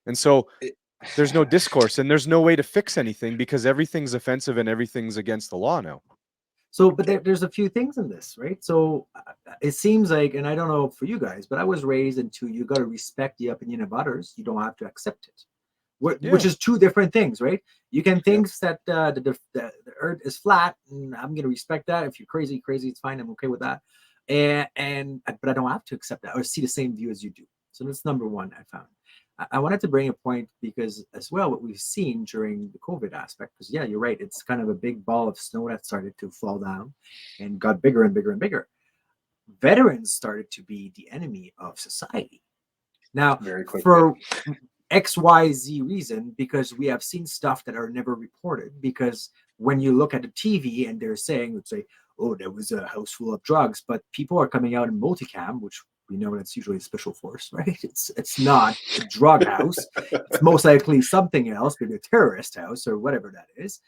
And so there's no discourse and there's no way to fix anything, because everything's offensive and everything's against the law now. So, but there's a few things in this, right? So it seems like, and I don't know for you guys, but I was raised into, you got to respect the opinion of others. You don't have to accept it, which is two different things, right? You can think that the earth is flat, and I'm going to respect that. If you're crazy, it's fine. I'm okay with that. But I don't have to accept that or see the same view as you do. So that's number one I found. I wanted to bring a point, because as well, what we've seen during the COVID aspect, because you're right, it's kind of a big ball of snow that started to fall down and got bigger and bigger and bigger. Veterans started to be the enemy of society. Now, for XYZ reason, because we have seen stuff that are never reported, because when you look at the TV and they're saying, let's say, oh, there was a house full of drugs, but people are coming out in multicam, which we know that's usually a special force, right? It's not a drug house. It's most likely something else, maybe a terrorist house or whatever that is,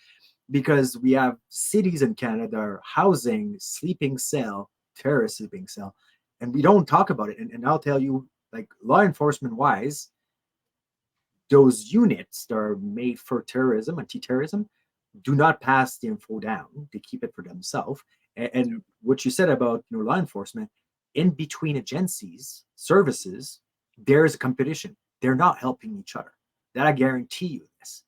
because we have cities in Canada that are housing terrorist sleeping cell, and we don't talk about it. And I'll tell you, like, law enforcement wise, those units that are made for terrorism, anti-terrorism, do not pass the info down. They keep it for themselves. And what you said about law enforcement, in between agencies, services, there is a competition. They're not helping each other. That I guarantee you this.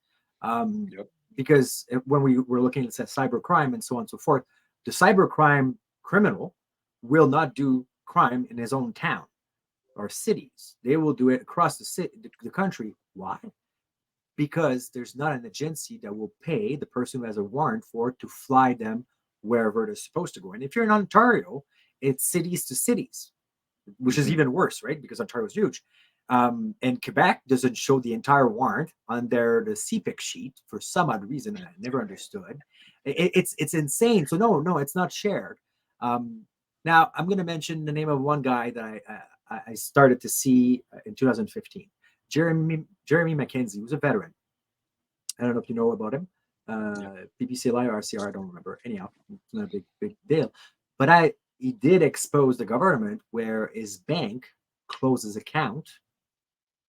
Because when we were looking at cybercrime and so on and so forth, the cybercrime criminal will not do crime in his own town or cities. They will do it across the country. Why? Because there's not an agency that will pay the person who has a warrant for it to fly them wherever they're supposed to go. And if you're in Ontario, it's cities to cities, which is even worse, right? Because Ontario is huge. And Quebec doesn't show the entire warrant on the CPIC sheet for some odd reason, and I never understood. It's insane. So no, it's not shared. Now I'm going to mention the name of one guy that I started to see in 2015. Jeremy McKenzie was a veteran. I don't know if you know about him. PPCLI or RCR, I don't remember. Anyhow, it's not a big deal. But he did expose the government where his bank closed his account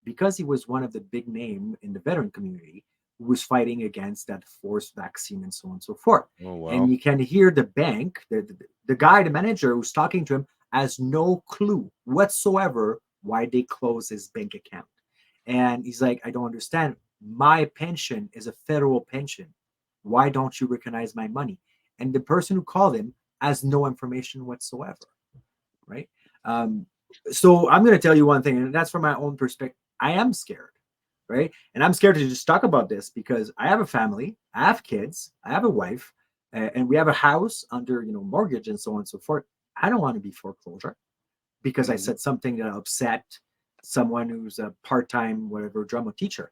because he was one of the big name in the veteran community who was fighting against that forced vaccine and so on and so forth. Oh, wow. And you can hear the bank, the guy, the manager who's talking to him, has no clue whatsoever why they closed his bank account. And he's like, I don't understand. My pension is a federal pension. Why don't you recognize my money? And the person who called him has no information whatsoever, right? So I'm going to tell you one thing, and that's from my own perspective. I am scared, right? And I'm scared to just talk about this because I have a family, I have kids, I have a wife. and we have a house under, mortgage and so on and so forth. I don't want to be foreclosure because I said something that upset someone who's a part-time, whatever, drama teacher.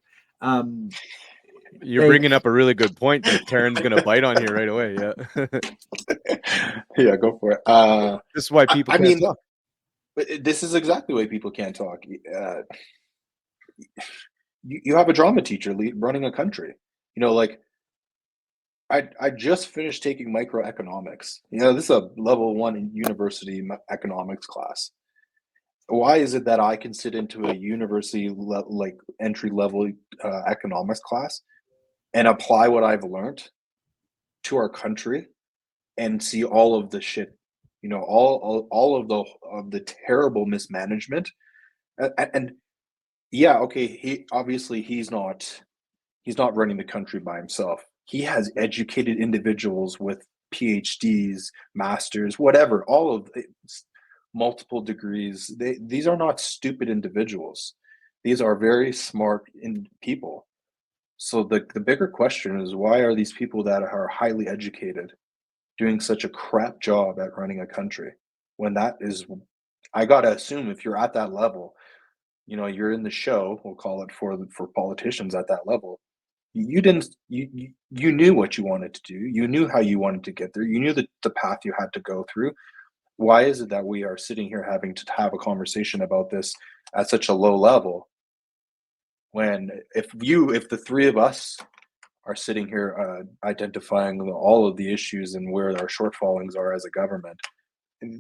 You're bringing up a really good point that Terran's going to bite on here right away. Yeah. Yeah, go for it. This is why people can't talk. But this is exactly why people can't talk. You have a drama teacher running a country. Like I just finished taking microeconomics. This is a level 1 university economics class. Why is it that I can sit into a university like entry level economics class and apply what I've learned to our country and see all of the shit, all of the terrible mismanagement, and yeah, okay, he's not running the country by himself. He has educated individuals with PhDs, masters, whatever, all of multiple degrees. These are not stupid individuals. These are very smart people. So the bigger question is, why are these people that are highly educated doing such a crap job at running a country? When that is, I gotta assume, if you're at that level, you're in the show, we'll call it, for politicians at that level. You knew what you wanted to do. You knew how you wanted to get there. You knew the path you had to go through. Why is it that we are sitting here having to have a conversation about this at such a low level? When if the three of us are sitting here identifying all of the issues and where our shortfallings are as a government,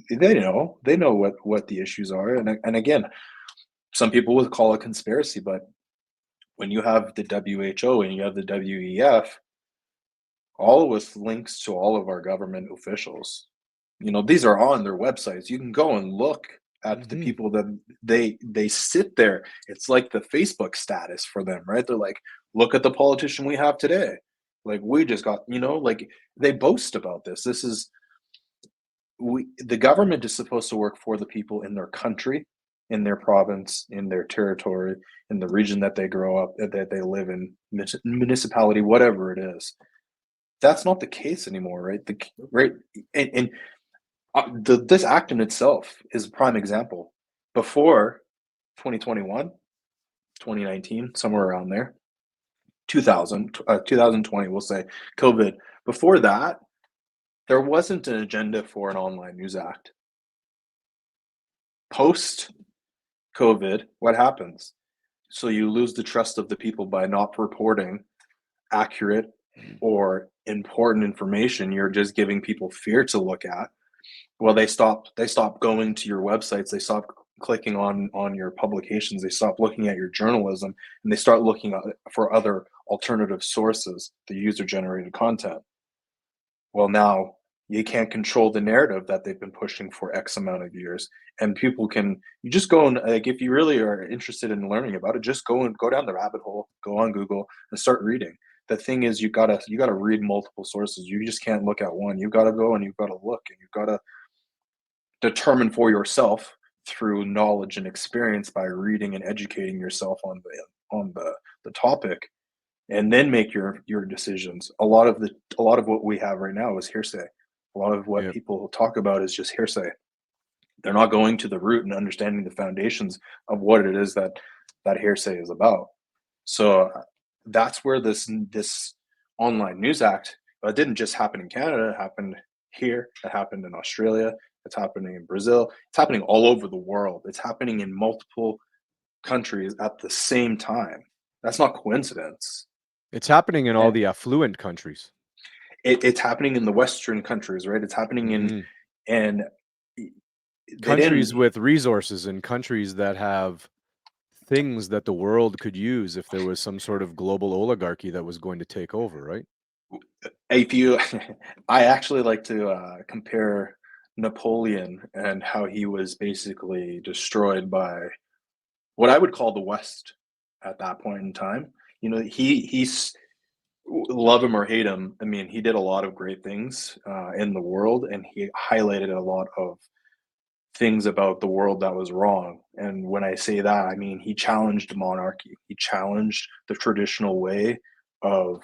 they know what the issues are. And again, some people would call it conspiracy, but when you have the WHO and you have the WEF, all with links to all of our government officials, these are on their websites. You can go and look at the people that they sit there. It's like the Facebook status for them, right? They're like, look at the politician we have today. Like, we just got, like, they boast about this. The government is supposed to work for the people in their country, in their province, in their territory, in the region that they grow up, that they live in, municipality, whatever it is. That's not the case anymore, right? This act in itself is a prime example. Before 2021, 2019, somewhere around there, 2020, we'll say, COVID. Before that, there wasn't an agenda for an online news act. Post-COVID, what happens? So you lose the trust of the people by not reporting accurate or important information. You're just giving people fear to look at. Well, they stop going to your websites. They stop clicking on your publications. They stop looking at your journalism, and they start looking for other alternative sources, the user-generated content. Well, now you can't control the narrative that they've been pushing for X amount of years. And you just go and, like, if you really are interested in learning about it, just go down the rabbit hole, go on Google and start reading. The thing is, you gotta read multiple sources. You just can't look at one. You've got to go and you've got to look, and you've got to determine for yourself through knowledge and experience by reading and educating yourself on the topic, and then make your decisions. A lot of what we have right now is hearsay. A lot of what people talk about is just hearsay. They're not going to the root and understanding the foundations of what it is that hearsay is about. So that's where this online news act, it didn't just happen in Canada. It happened here. It happened in Australia. It's happening in Brazil. It's happening all over the world. It's happening in multiple countries at the same time. That's not coincidence. It's happening in all the affluent countries. It's happening in the Western countries, right? It's happening in countries with resources, and countries that have things that the world could use if there was some sort of global oligarchy that was going to take over, right? I actually like to compare Napoleon and how he was basically destroyed by what I would call the West at that point in time. He's, love him or hate him, I mean, he did a lot of great things in the world, and he highlighted a lot of things about the world that was wrong. And when I say that, I mean, he challenged monarchy. He challenged the traditional way of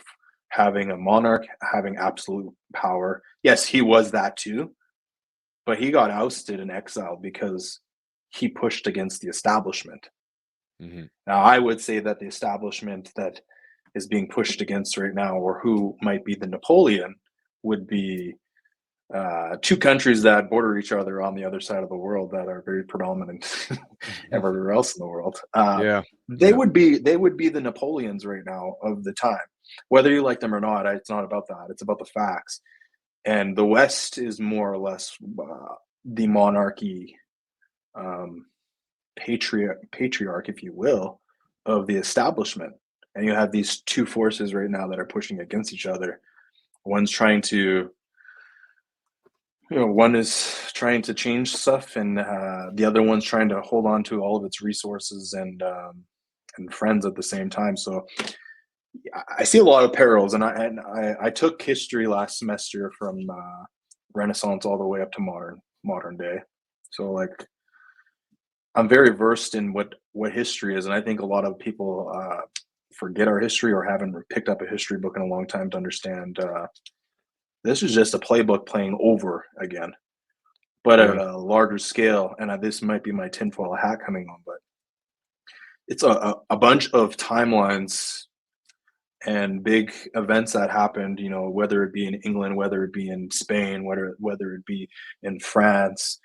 having a monarch, having absolute power. Yes, he was that too, but he got ousted and exiled because he pushed against the establishment. Mm-hmm. Now, I would say that the establishment that is being pushed against right now, or who might be the Napoleon, would be two countries that border each other on the other side of the world that are very predominant everywhere else in the world. Yeah. They would be the Napoleons right now of the time, whether you like them or not. It's not about that. It's about the facts. And the West is more or less the monarchy, patriarch, if you will, of the establishment. And you have these two forces right now that are pushing against each other. One's trying to, one is trying to change stuff, and the other one's trying to hold on to all of its resources and friends at the same time. So I see a lot of parallels, and I took history last semester from Renaissance all the way up to modern day. So like, I'm very versed in what history is, and I think a lot of people forget our history or haven't picked up a history book in a long time to understand. This is just a playbook playing over again, but at a larger scale. And this might be my tinfoil hat coming on, but it's a bunch of timelines and big events that happened, whether it be in England, whether it be in Spain, whether it be in France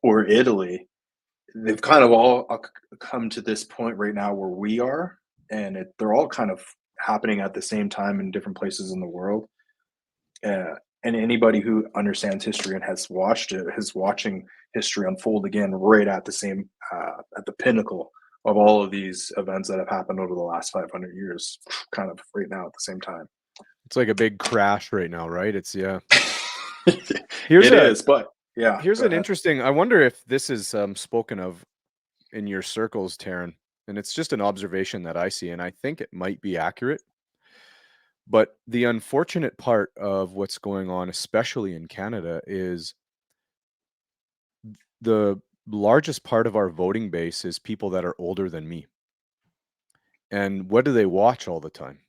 or Italy. They've kind of all come to this point right now where we are, and they're all kind of happening at the same time in different places in the world. And anybody who understands history and has watched it is watching history unfold again right at the same at the pinnacle of all of these events that have happened over the last 500 years, kind of right now at the same time. It's like a big crash right now, right? It's but yeah. Here's an interesting, I wonder if this is spoken of in your circles, Terran, and it's just an observation that I see, and I think it might be accurate. But the unfortunate part of what's going on, especially in Canada, is the largest part of our voting base is people that are older than me. And what do they watch all the time?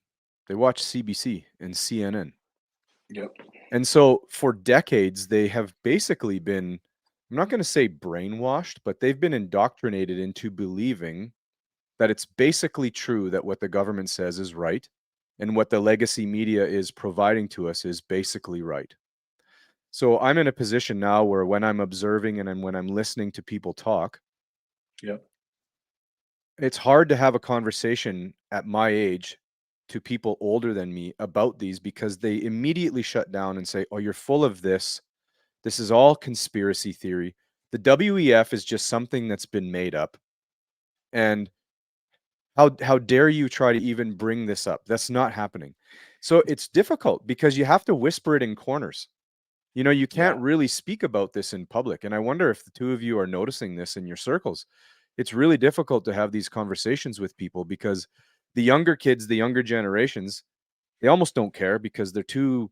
They watch CBC and CNN. Yep. And so for decades, they have basically been, I'm not going to say brainwashed, but they've been indoctrinated into believing that it's basically true that what the government says is right, and what the legacy media is providing to us is basically right. So I'm in a position now where when I'm observing and when I'm listening to people talk, it's hard to have a conversation at my age to people older than me about these, because they immediately shut down and say, oh, you're full of this. This is all conspiracy theory. The WEF is just something that's been made up. And how dare you try to even bring this up? That's not happening. So it's difficult because you have to whisper it in corners. You can't really speak about this in public. And I wonder if the two of you are noticing this in your circles. It's really difficult to have these conversations with people because the younger kids, the younger generations, they almost don't care because they're too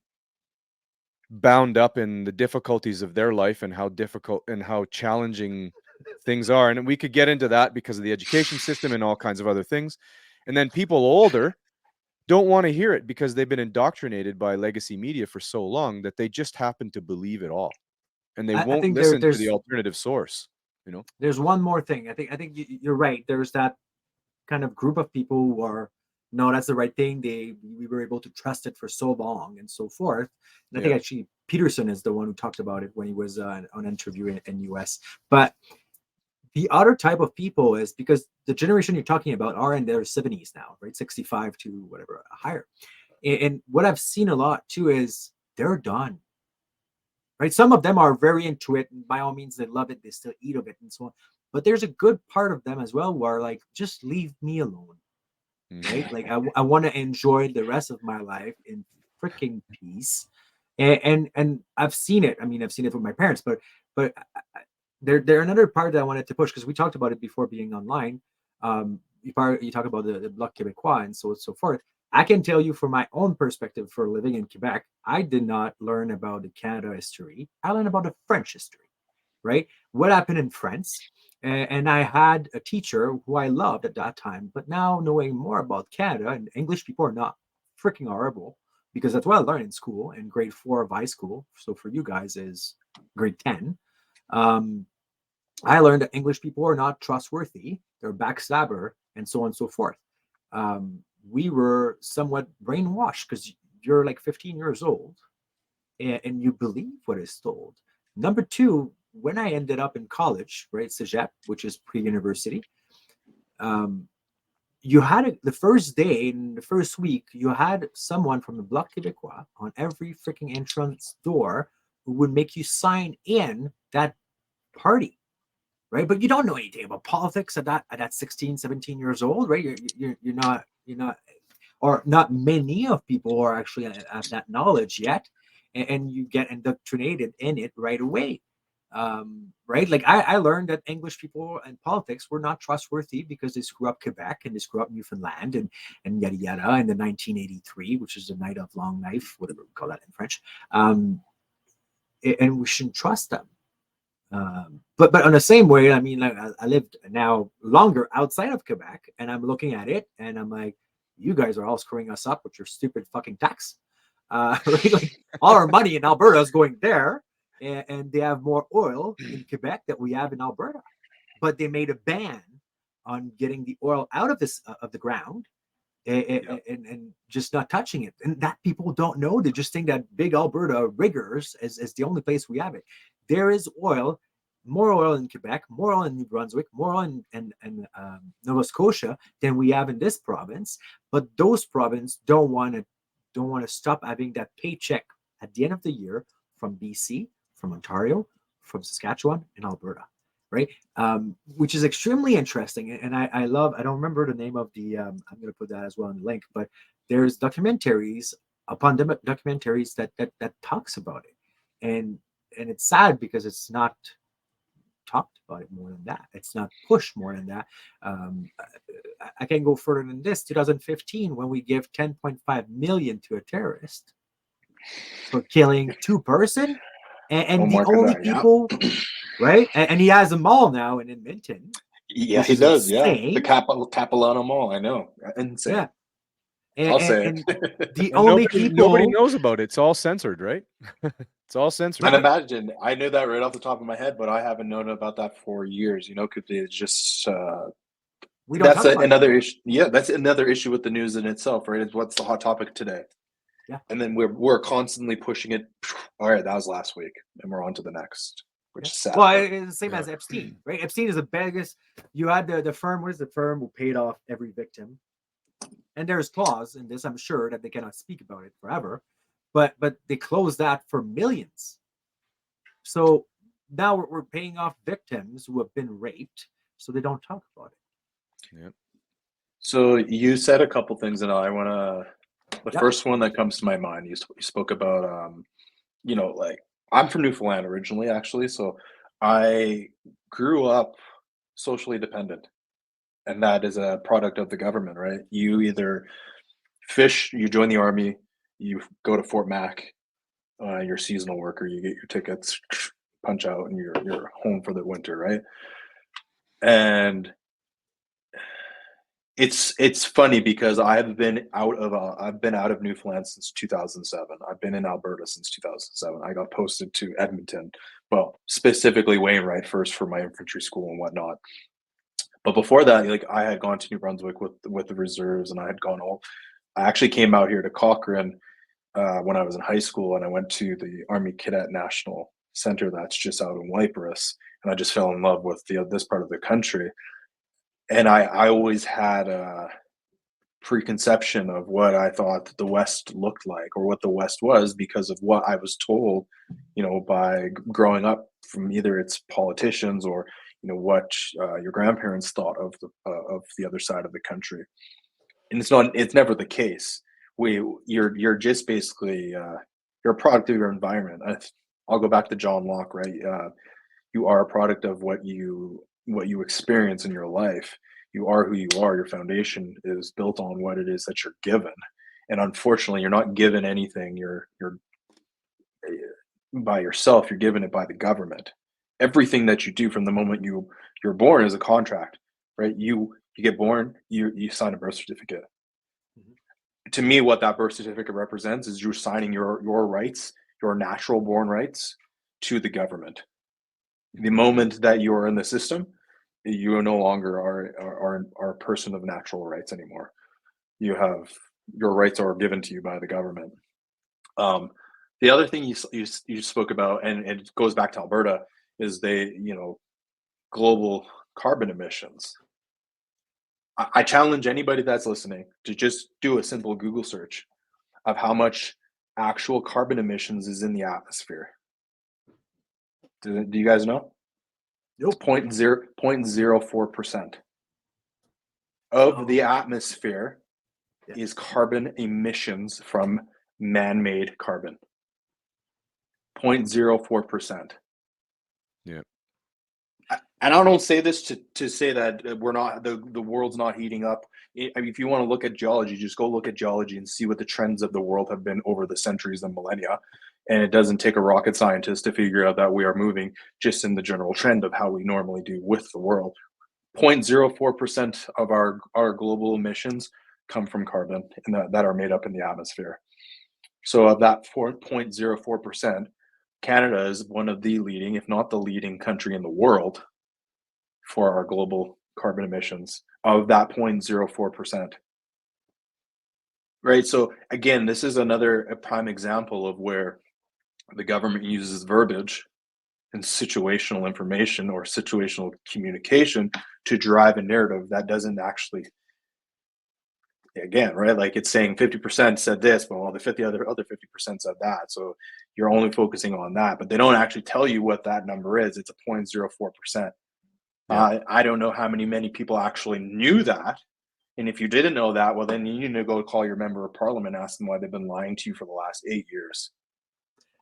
bound up in the difficulties of their life and how difficult and how challenging things are. And we could get into that because of the education system and all kinds of other things. And then people older don't want to hear it because they've been indoctrinated by legacy media for so long that they just happen to believe it all. And they won't listen to the alternative source. There's one more thing. I think you're right. There's that kind of group of people who are, no, that's the right thing. We were able to trust it for so long and so forth. And I think actually Peterson is the one who talked about it when he was on an interview in US. But the other type of people is because the generation you're talking about are in their 70s now, right? 65 to whatever, higher. And what I've seen a lot too is they're done. Right? Some of them are very into it. And by all means, they love it. They still eat of it and so on. But there's a good part of them as well who are like, just leave me alone. Right? Like I want to enjoy the rest of my life in freaking peace. And I've seen it. I mean, I've seen it with my parents, but they're another part that I wanted to push because we talked about it before being online. You talk about the Bloc Québécois and so on and so forth. I can tell you from my own perspective for living in Quebec, I did not learn about the Canada history. I learned about the French history, right? What happened in France. And I had a teacher who I loved at that time, but now knowing more about Canada, and English people are not freaking horrible because that's what I learned in school, in grade 4 of high school. So for you guys is grade 10. I learned that English people are not trustworthy, they're backstabber, and so on and so forth. We were somewhat brainwashed because you're like 15 years old and you believe what is told. Number two, when I ended up in college, right, Cégep, which is pre-university, you had the first day, in the first week, you had someone from the Bloc Québécois on every freaking entrance door who would make you sign in that party, right? But you don't know anything about politics at that 16, 17 years old, right? You're not, or not many of people are actually at that knowledge yet, and you get indoctrinated in it right away. Right? Like I learned that English people and politics were not trustworthy because they screw up Quebec and they screw up Newfoundland and yada yada in the 1983, which is the night of long knife, whatever we call that in French. And we shouldn't trust them. But on the same way, I mean, like I lived now longer outside of Quebec, and I'm looking at it, and I'm like, you guys are all screwing us up with your stupid fucking tax. Right? Like all our money in Alberta is going there. And they have more oil in Quebec that we have in Alberta, but they made a ban on getting the oil out of the ground and just not touching it. And that people don't know. They just think that big Alberta riggers is the only place we have it. There is oil, more oil in Quebec, more oil in New Brunswick, more oil in Nova Scotia than we have in this province. But those provinces don't want to stop having that paycheck at the end of the year from BC, from Ontario, from Saskatchewan, and Alberta, right? Which is extremely interesting. And I love, I don't remember the name of the, I'm going to put that as well in the link, but there's documentaries upon documentaries that talks about it. And it's sad because it's not talked about it more than that. It's not pushed more than that. I can go further than this. 2015, when we give 10.5 million to a terrorist for killing 2 persons, and the only people, right? And he has a mall now in Edmonton. Yeah, he does. Insane. Yeah, the Capilano Mall. I know. Insane. Yeah. I'll say and it. the And only nobody people knows about it. It's all censored, right? It's all censored. And imagine, I knew that right off the top of my head, but I haven't known about that for years. Because it's just we don't that's talk about another it. issue. Yeah, that's another issue with the news in itself, right? Is what's the hot topic today? Yeah. And then we're constantly pushing it. All right, that was last week, and we're on to the next, which is sad. Well, it's the same as Epstein, right? Epstein is the biggest. You had the firm. What is the firm who paid off every victim? And there's clause in this, I'm sure, that they cannot speak about it forever, but they closed that for millions. So now we're paying off victims who have been raped, so they don't talk about it. Yeah. So you said a couple things, and I want to. The first one that comes to my mind, you spoke about, like I'm from Newfoundland originally, actually, so I grew up socially dependent, and that is a product of the government, right? You either fish, you join the army, you go to Fort Mac, you're a seasonal worker, you get your tickets, punch out, and you're home for the winter, right? And it's funny because I've been out of Newfoundland since 2007. I've been in Alberta since 2007. I got posted to Edmonton, well, specifically Wainwright first for my infantry school and whatnot. But before that, like I had gone to New Brunswick with the reserves, and I had gone all. I actually came out here to Cochrane when I was in high school, and I went to the Army Cadet National Center that's just out in Wyperus, and I just fell in love with this part of the country. And I always had a preconception of what I thought the West looked like or what the West was because of what I was told, by growing up from either its politicians or, what your grandparents thought of the other side of the country. And it's never the case. You're just basically, you're a product of your environment. I'll go back to John Locke, right? You are a product of what you experience in your life. You are who you are. Your foundation is built on what it is that you're given. And unfortunately, you're not given anything. You're by yourself. You're given it by the government. Everything that you do from the moment you're born is a contract, right? You get born, you sign a birth certificate. to me, what that birth certificate represents is you're signing your rights, your natural born rights, to the government. The moment that you are in the system, you no longer are a person of natural rights anymore. You have your rights are given to you by the government. The other thing you spoke about, and it goes back to Alberta, is global carbon emissions. I challenge anybody that's listening to just do a simple Google search of how much actual carbon emissions is in the atmosphere. Do you guys know? Nope. 0.04% of the atmosphere is carbon emissions from man-made carbon. 0.04%. Yeah. And I don't say this to say that we're not the world's not heating up. I mean, if you want to look at geology, just go look at geology and see what the trends of the world have been over the centuries and millennia. And it doesn't take a rocket scientist to figure out that we are moving just in the general trend of how we normally do with the world. 0.04% of our global emissions come from carbon that are made up in the atmosphere. So of that 0.04%, Canada is one of the leading, if not the leading country in the world for our global carbon emissions of that 0.04%. Right. So again, this is a prime example of where the government uses verbiage and situational information or situational communication to drive a narrative that doesn't actually, again, right? Like it's saying 50% said this, but well, the other 50% said that. So you're only focusing on that, but they don't actually tell you what that number is. It's a 0.04%. Yeah. I don't know how many people actually knew that. And if you didn't know that, well, then you need to go call your member of parliament, ask them why they've been lying to you for the last 8 years.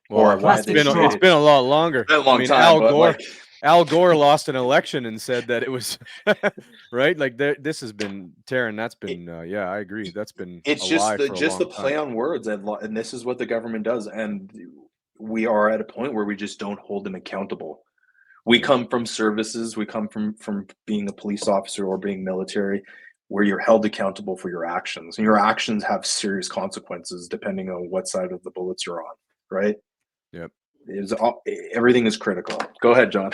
Well, or why it's been a lot longer. Been a long time, Al Gore lost an election and said that it was right. Like this has been Terran. That's been I agree. That's been it's just the play on words, and this is what the government does. And we are at a point where we just don't hold them accountable. We come from services. We come from being a police officer or being military, where you're held accountable for your actions, and your actions have serious consequences depending on what side of the bullets you're on. Right. Yep. Everything is critical. Go ahead, John.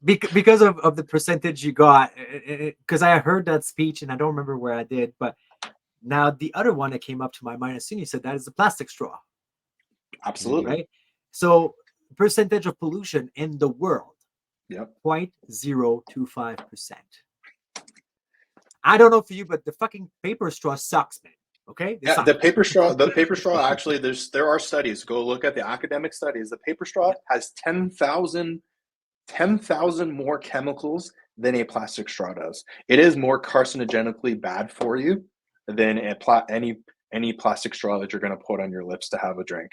Because of the percentage you got, because I heard that speech and I don't remember where I did, but now the other one that came up to my mind as soon as you said that is the plastic straw. Absolutely. Right. So percentage of pollution in the world. Yep. 0.025%. I don't know for you, but the fucking paper straw sucks, man. Okay. Yeah, the paper straw. Actually, there are studies. Go look at the academic studies. The paper straw has 10,000 more chemicals than a plastic straw does. It is more carcinogenically bad for you than any plastic straw that you're going to put on your lips to have a drink.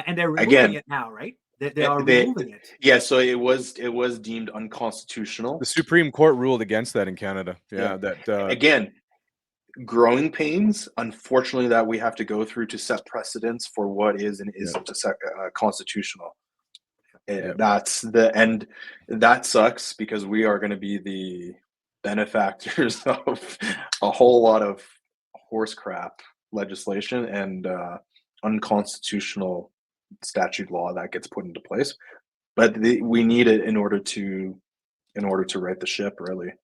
And they're removing it now, right? They are removing it. Yeah, so it was deemed unconstitutional. The Supreme Court ruled against that in Canada. Yeah. That again. Growing pains, unfortunately, that we have to go through to set precedents for what is and isn't constitutional. That's the end. That sucks because we are going to be the benefactors of a whole lot of horse crap legislation and unconstitutional statute law that gets put into place. But we need it in order to right the ship, really.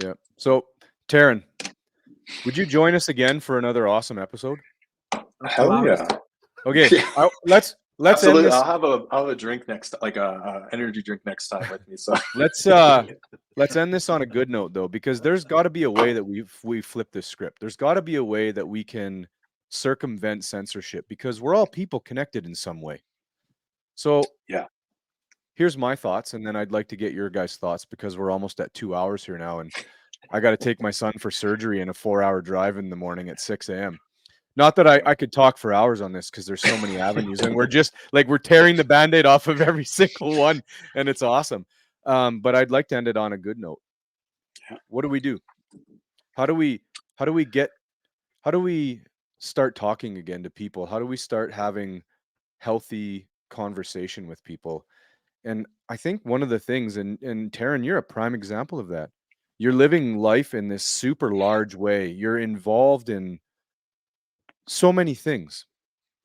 Yeah. So, Terran, would you join us again for another awesome episode? Hell yeah. Okay. Yeah. Let's absolutely. end this. I'll have a drink next, like a energy drink next time with me. So let's end this on a good note though, because there's got to be a way that we flip this script. There's got to be a way that we can circumvent censorship because we're all people connected in some way. So yeah. Here's my thoughts, and then I'd like to get your guys' thoughts because we're almost at 2 hours here now, and I got to take my son for surgery in a 4-hour drive in the morning at 6 a.m. Not that I could talk for hours on this because there's so many avenues, and we're just like we're tearing the Band-Aid off of every single one, and it's awesome. But I'd like to end it on a good note. What do we do? How do we start talking again to people? How do we start having healthy conversation with people? And I think one of the things, and Terran, you're a prime example of that. You're living life in this super large way. You're involved in so many things.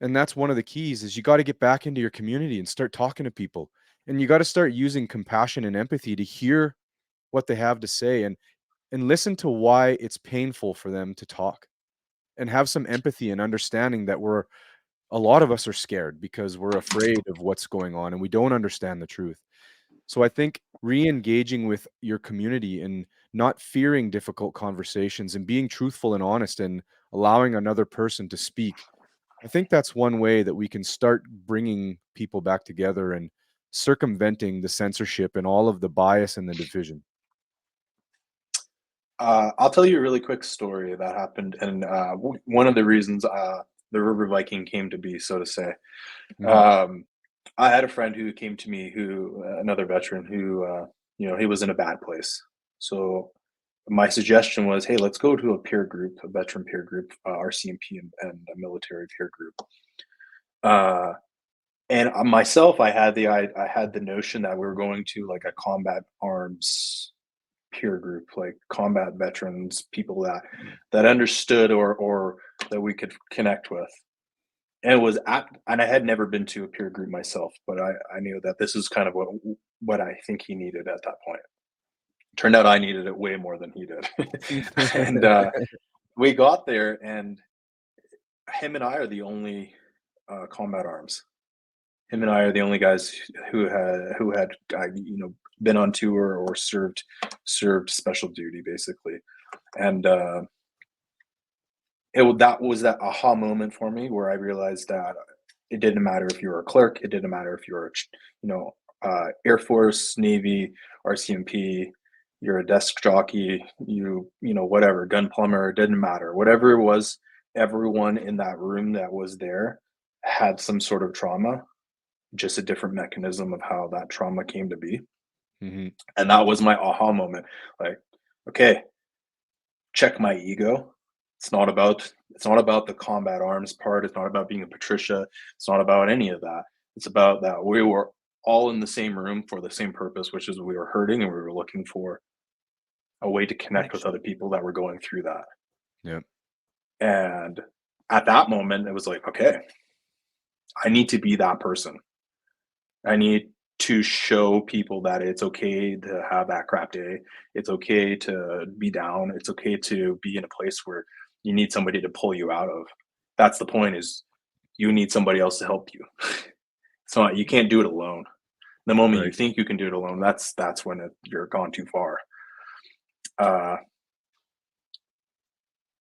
And that's one of the keys is you got to get back into your community and start talking to people. And you got to start using compassion and empathy to hear what they have to say and listen to why it's painful for them to talk, and have some empathy and understanding that a lot of us are scared because we're afraid of what's going on and we don't understand the truth. So I think re-engaging with your community and not fearing difficult conversations and being truthful and honest and allowing another person to speak. I think that's one way that we can start bringing people back together and circumventing the censorship and all of the bias and the division. I'll tell you a really quick story that happened, and one of the reasons the River Viking came to be, so to say. Mhm. I had a friend who came to me, who another veteran who, he was in a bad place. So my suggestion was, hey, let's go to a peer group, a veteran peer group, RCMP and a military peer group. And myself, I had the notion that we were going to like a combat arms peer group, like combat veterans, people that understood or that we could connect with. And I had never been to a peer group myself, but I knew that this is kind of what I think he needed at that point. Turned out I needed it way more than he did. And we got there, and him and I are the only combat arms. Him and I are the only guys who had been on tour or served special duty, basically. And that was that aha moment for me where I realized that it didn't matter if you were a clerk, it didn't matter if you were Air Force, Navy, RCMP, you're a desk jockey, whatever, gun plumber, it didn't matter. Whatever it was, everyone in that room that was there had some sort of trauma, just a different mechanism of how that trauma came to be. Mhm. And that was my aha moment. Like, okay, check my ego. It's not about the combat arms part. It's not about being a Patricia. It's not about any of that. It's about that we were all in the same room for the same purpose, which is we were hurting and we were looking for a way to connect with other people that were going through that. Yeah. And at that moment, it was like, okay, I need to be that person. I need to show people that it's okay to have that crap day. It's okay to be down. It's okay to be in a place where you need somebody to pull you out of. That's the point, is you need somebody else to help you. So you can't do it alone. The moment you Right. think you can do it alone, that's when you're gone too far.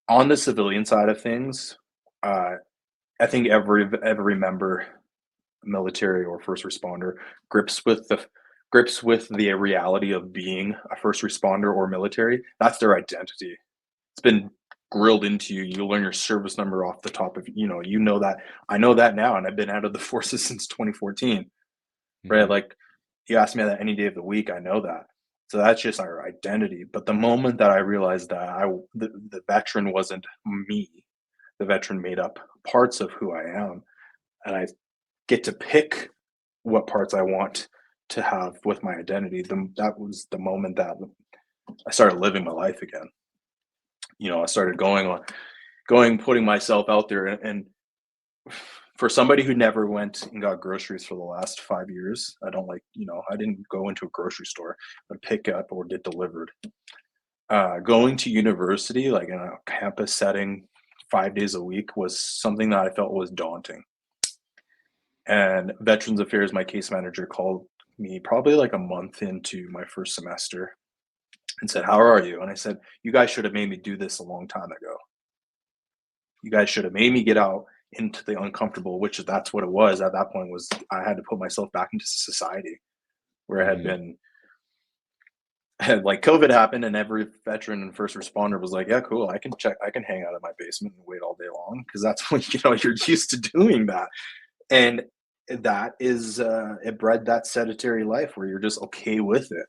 On the civilian side of things, I think every member, military or first responder, grips with the reality of being a first responder or military. That's their identity. It's been grilled into you. You learn your service number off the top of that. I know that now, and I've been out of the forces since 2014. Right? Mhm. Like, you ask me that any day of the week, I know that. So that's just our identity. But the moment that I realized that the veteran wasn't me, the veteran made up parts of who I am, and I get to pick what parts I want to have with my identity. That was the moment that I started living my life again. I started putting myself out there, and for somebody who never went and got groceries for the last 5 years, I didn't go into a grocery store, but pick up or get delivered. Going to university, like in a campus setting, 5 days a week, was something that I felt was daunting. And Veterans Affairs, my case manager, called me probably like a month into my first semester and said, "How are you?" And I said, "You guys should have made me do this a long time ago. You guys should have made me get out into the uncomfortable," which that's what it was at that point. Was I had to put myself back into society where I had Mhm. been. Like, COVID happened, and every veteran and first responder was like, "Yeah, cool. I can hang out in my basement and wait all day long," because that's when you're used to doing that. And that is it bred that sedentary life where you're just okay with it.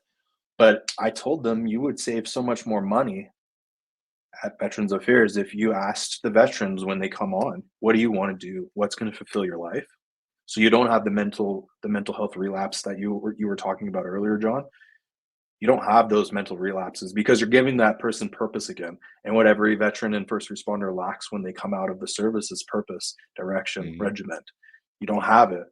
But I told them, you would save so much more money at Veterans Affairs if you asked the veterans when they come on, what do you want to do? What's going to fulfill your life? So you don't have the mental health relapse that you were talking about earlier, John. You don't have those mental relapses because you're giving that person purpose again. And what every veteran and first responder lacks when they come out of the service is purpose, direction, regiment. You don't have it.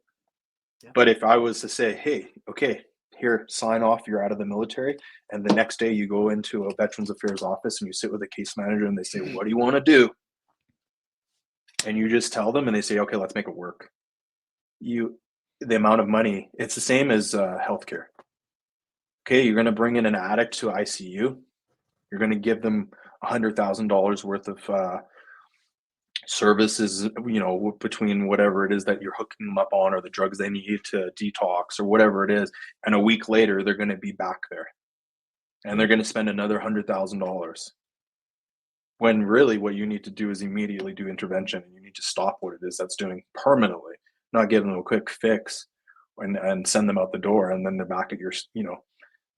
Yeah. But if I was to say, hey, okay, here, sign off, you're out of the military. And the next day you go into a Veterans Affairs office and you sit with a case manager and they say, what do you want to do? And you just tell them and they say, okay, let's make it work. The amount of money, it's the same as healthcare. Okay, you're going to bring in an addict to ICU. You're going to give them $100,000 worth of services, between whatever it is that you're hooking them up on or the drugs they need to detox or whatever it is. And a week later, they're going to be back there. And they're going to spend another $100,000. When really what you need to do is immediately do intervention. And you need to stop what it is that's doing permanently, not give them a quick fix and send them out the door. And then they're back at your,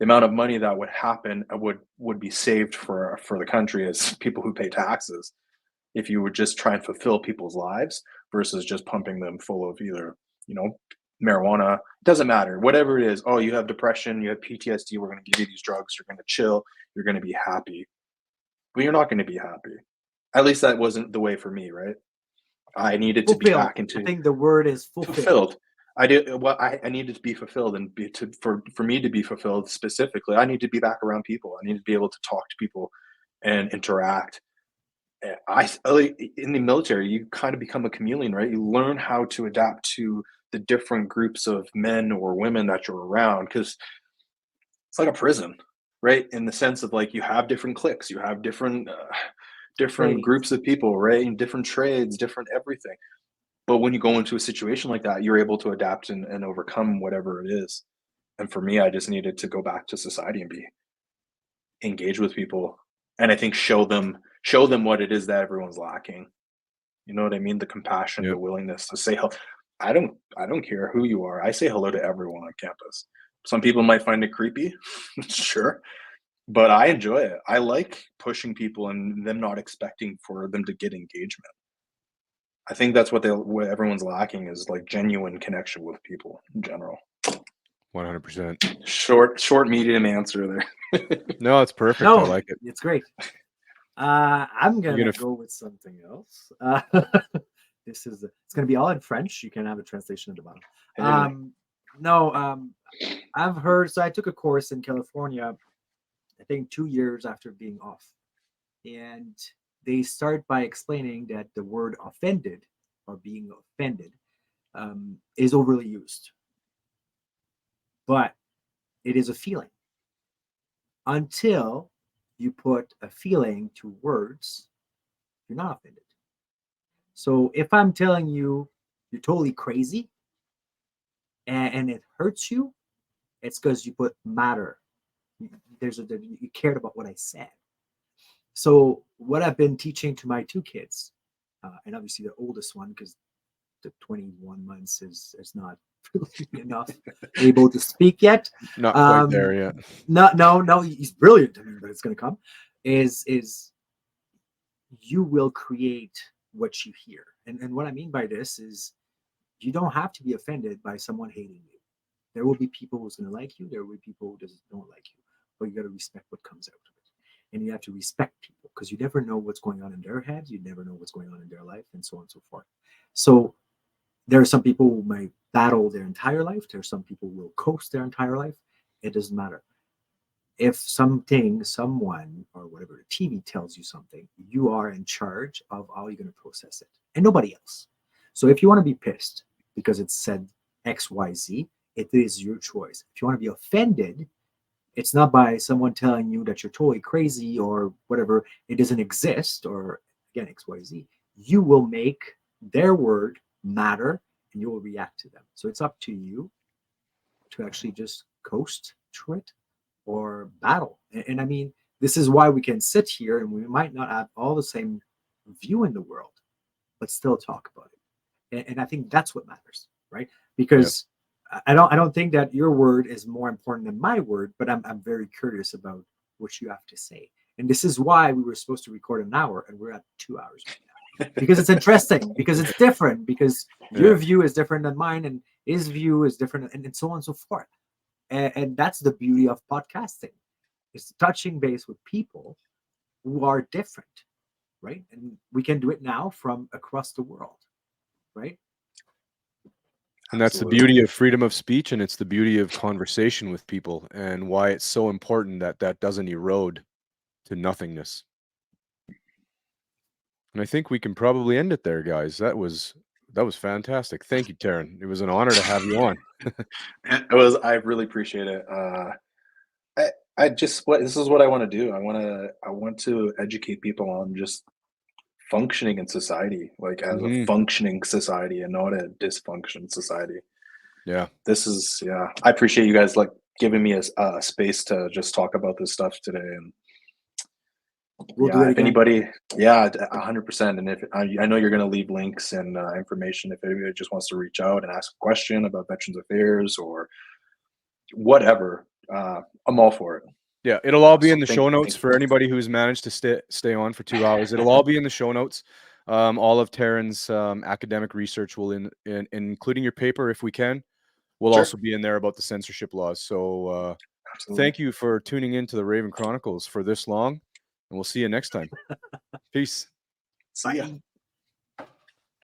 the amount of money that would happen would be saved for the country as people who pay taxes if you would just try and fulfill people's lives versus just pumping them full of either, marijuana. It doesn't matter. Whatever it is. Oh, you have depression, you have PTSD, we're going to give you these drugs, you're going to chill, you're going to be happy. But you're not going to be happy. At least that wasn't the way for me, right? I needed to be back into. I think the word is fulfilled. I needed to be fulfilled, and for me to be fulfilled specifically, I need to be back around people. I need to be able to talk to people and interact. In the military, you kind of become a chameleon, right? You learn how to adapt to the different groups of men or women that you're around, because it's like a prison, right? In the sense of like you have different cliques, you have different groups of people, right? And different trades, different everything. But when you go into a situation like that, you're able to adapt and overcome whatever it is. And for me, I just needed to go back to society and engage with people. And I think show them what it is that everyone's lacking. You know what I mean? The compassion, the willingness to say hello. I don't care who you are. I say hello to everyone on campus. Some people might find it creepy, sure. But I enjoy it. I like pushing people and them not expecting for them to get engagement. I think that's what everyone's lacking is like genuine connection with people in general. 100%. Short, medium answer there. No, it's perfect. No, I like it. It's great. I'm gonna go with something else. It's gonna be all in French. You can have a translation at the bottom. I've heard. So I took a course in California, I think 2 years after being off, and they start by explaining that the word offended or being offended is overly used. But it is a feeling. Until you put a feeling to words, you're not offended. So if I'm telling you you're totally crazy and it hurts you, it's because you put matter. You cared about what I said. So what I've been teaching to my two kids, and obviously the oldest one, because the 21 months is not really enough able to speak yet. Not quite there yet. No, he's brilliant. But it's going to come. Is you will create what you hear, and what I mean by this is you don't have to be offended by someone hating you. There will be people who's going to like you. There will be people who don't like you, but you got to respect what comes out of it. And you have to respect people because you never know what's going on in their heads. You never know what's going on in their life and so on and so forth. So there are some people who might battle their entire life. There are some people who will coast their entire life. It doesn't matter. If someone, or whatever, the TV tells you something, you are in charge of how you're going to process it and nobody else. So if you want to be pissed because it said X, Y, Z, it is your choice. If you want to be offended, it's not by someone telling you that you're totally crazy or whatever, it doesn't exist, or again, X, Y, Z. You will make their word matter and you will react to them. So it's up to you to actually just coast through it or battle. And I mean, this is why we can sit here and we might not have all the same view in the world, but still talk about it. And I think that's what matters, right? Because I don't think that your word is more important than my word, but I'm very curious about what you have to say. And this is why we were supposed to record an hour and we're at 2 hours right now. Because it's interesting, because it's different, because your view is different than mine and his view is different, and so on and so forth. And that's the beauty of podcasting. It's touching base with people who are different, right? And we can do it now from across the world, right? And that's the Absolutely. beauty of freedom of speech, and it's the beauty of conversation with people, and why it's so important that that doesn't erode to nothingness. And I think we can probably end it there, guys. That was fantastic. Thank you, Terran. It was an honor to have you on. It was. I really appreciate it. I just this is what I want to do. I want to educate people on just functioning in society, like as a Mhm. functioning society and not a dysfunction society. Yeah. This is I appreciate you guys like giving me a space to just talk about this stuff today. And We'll do it if again. anybody, 100%. And if I know you're going to leave links and information, if anybody just wants to reach out and ask a question about Veterans Affairs or whatever, I'm all for it. Yeah, it'll all be So in the thank show you. notes for anybody who's managed to stay on for 2 hours. It'll all be in the show notes. All of Terran's academic research will including your paper, if we can, will Sure. also be in there about the censorship laws. So Absolutely. thank you for tuning in to the Raven Chronicles for this long, and we'll see you next time. Peace. See ya. Bye.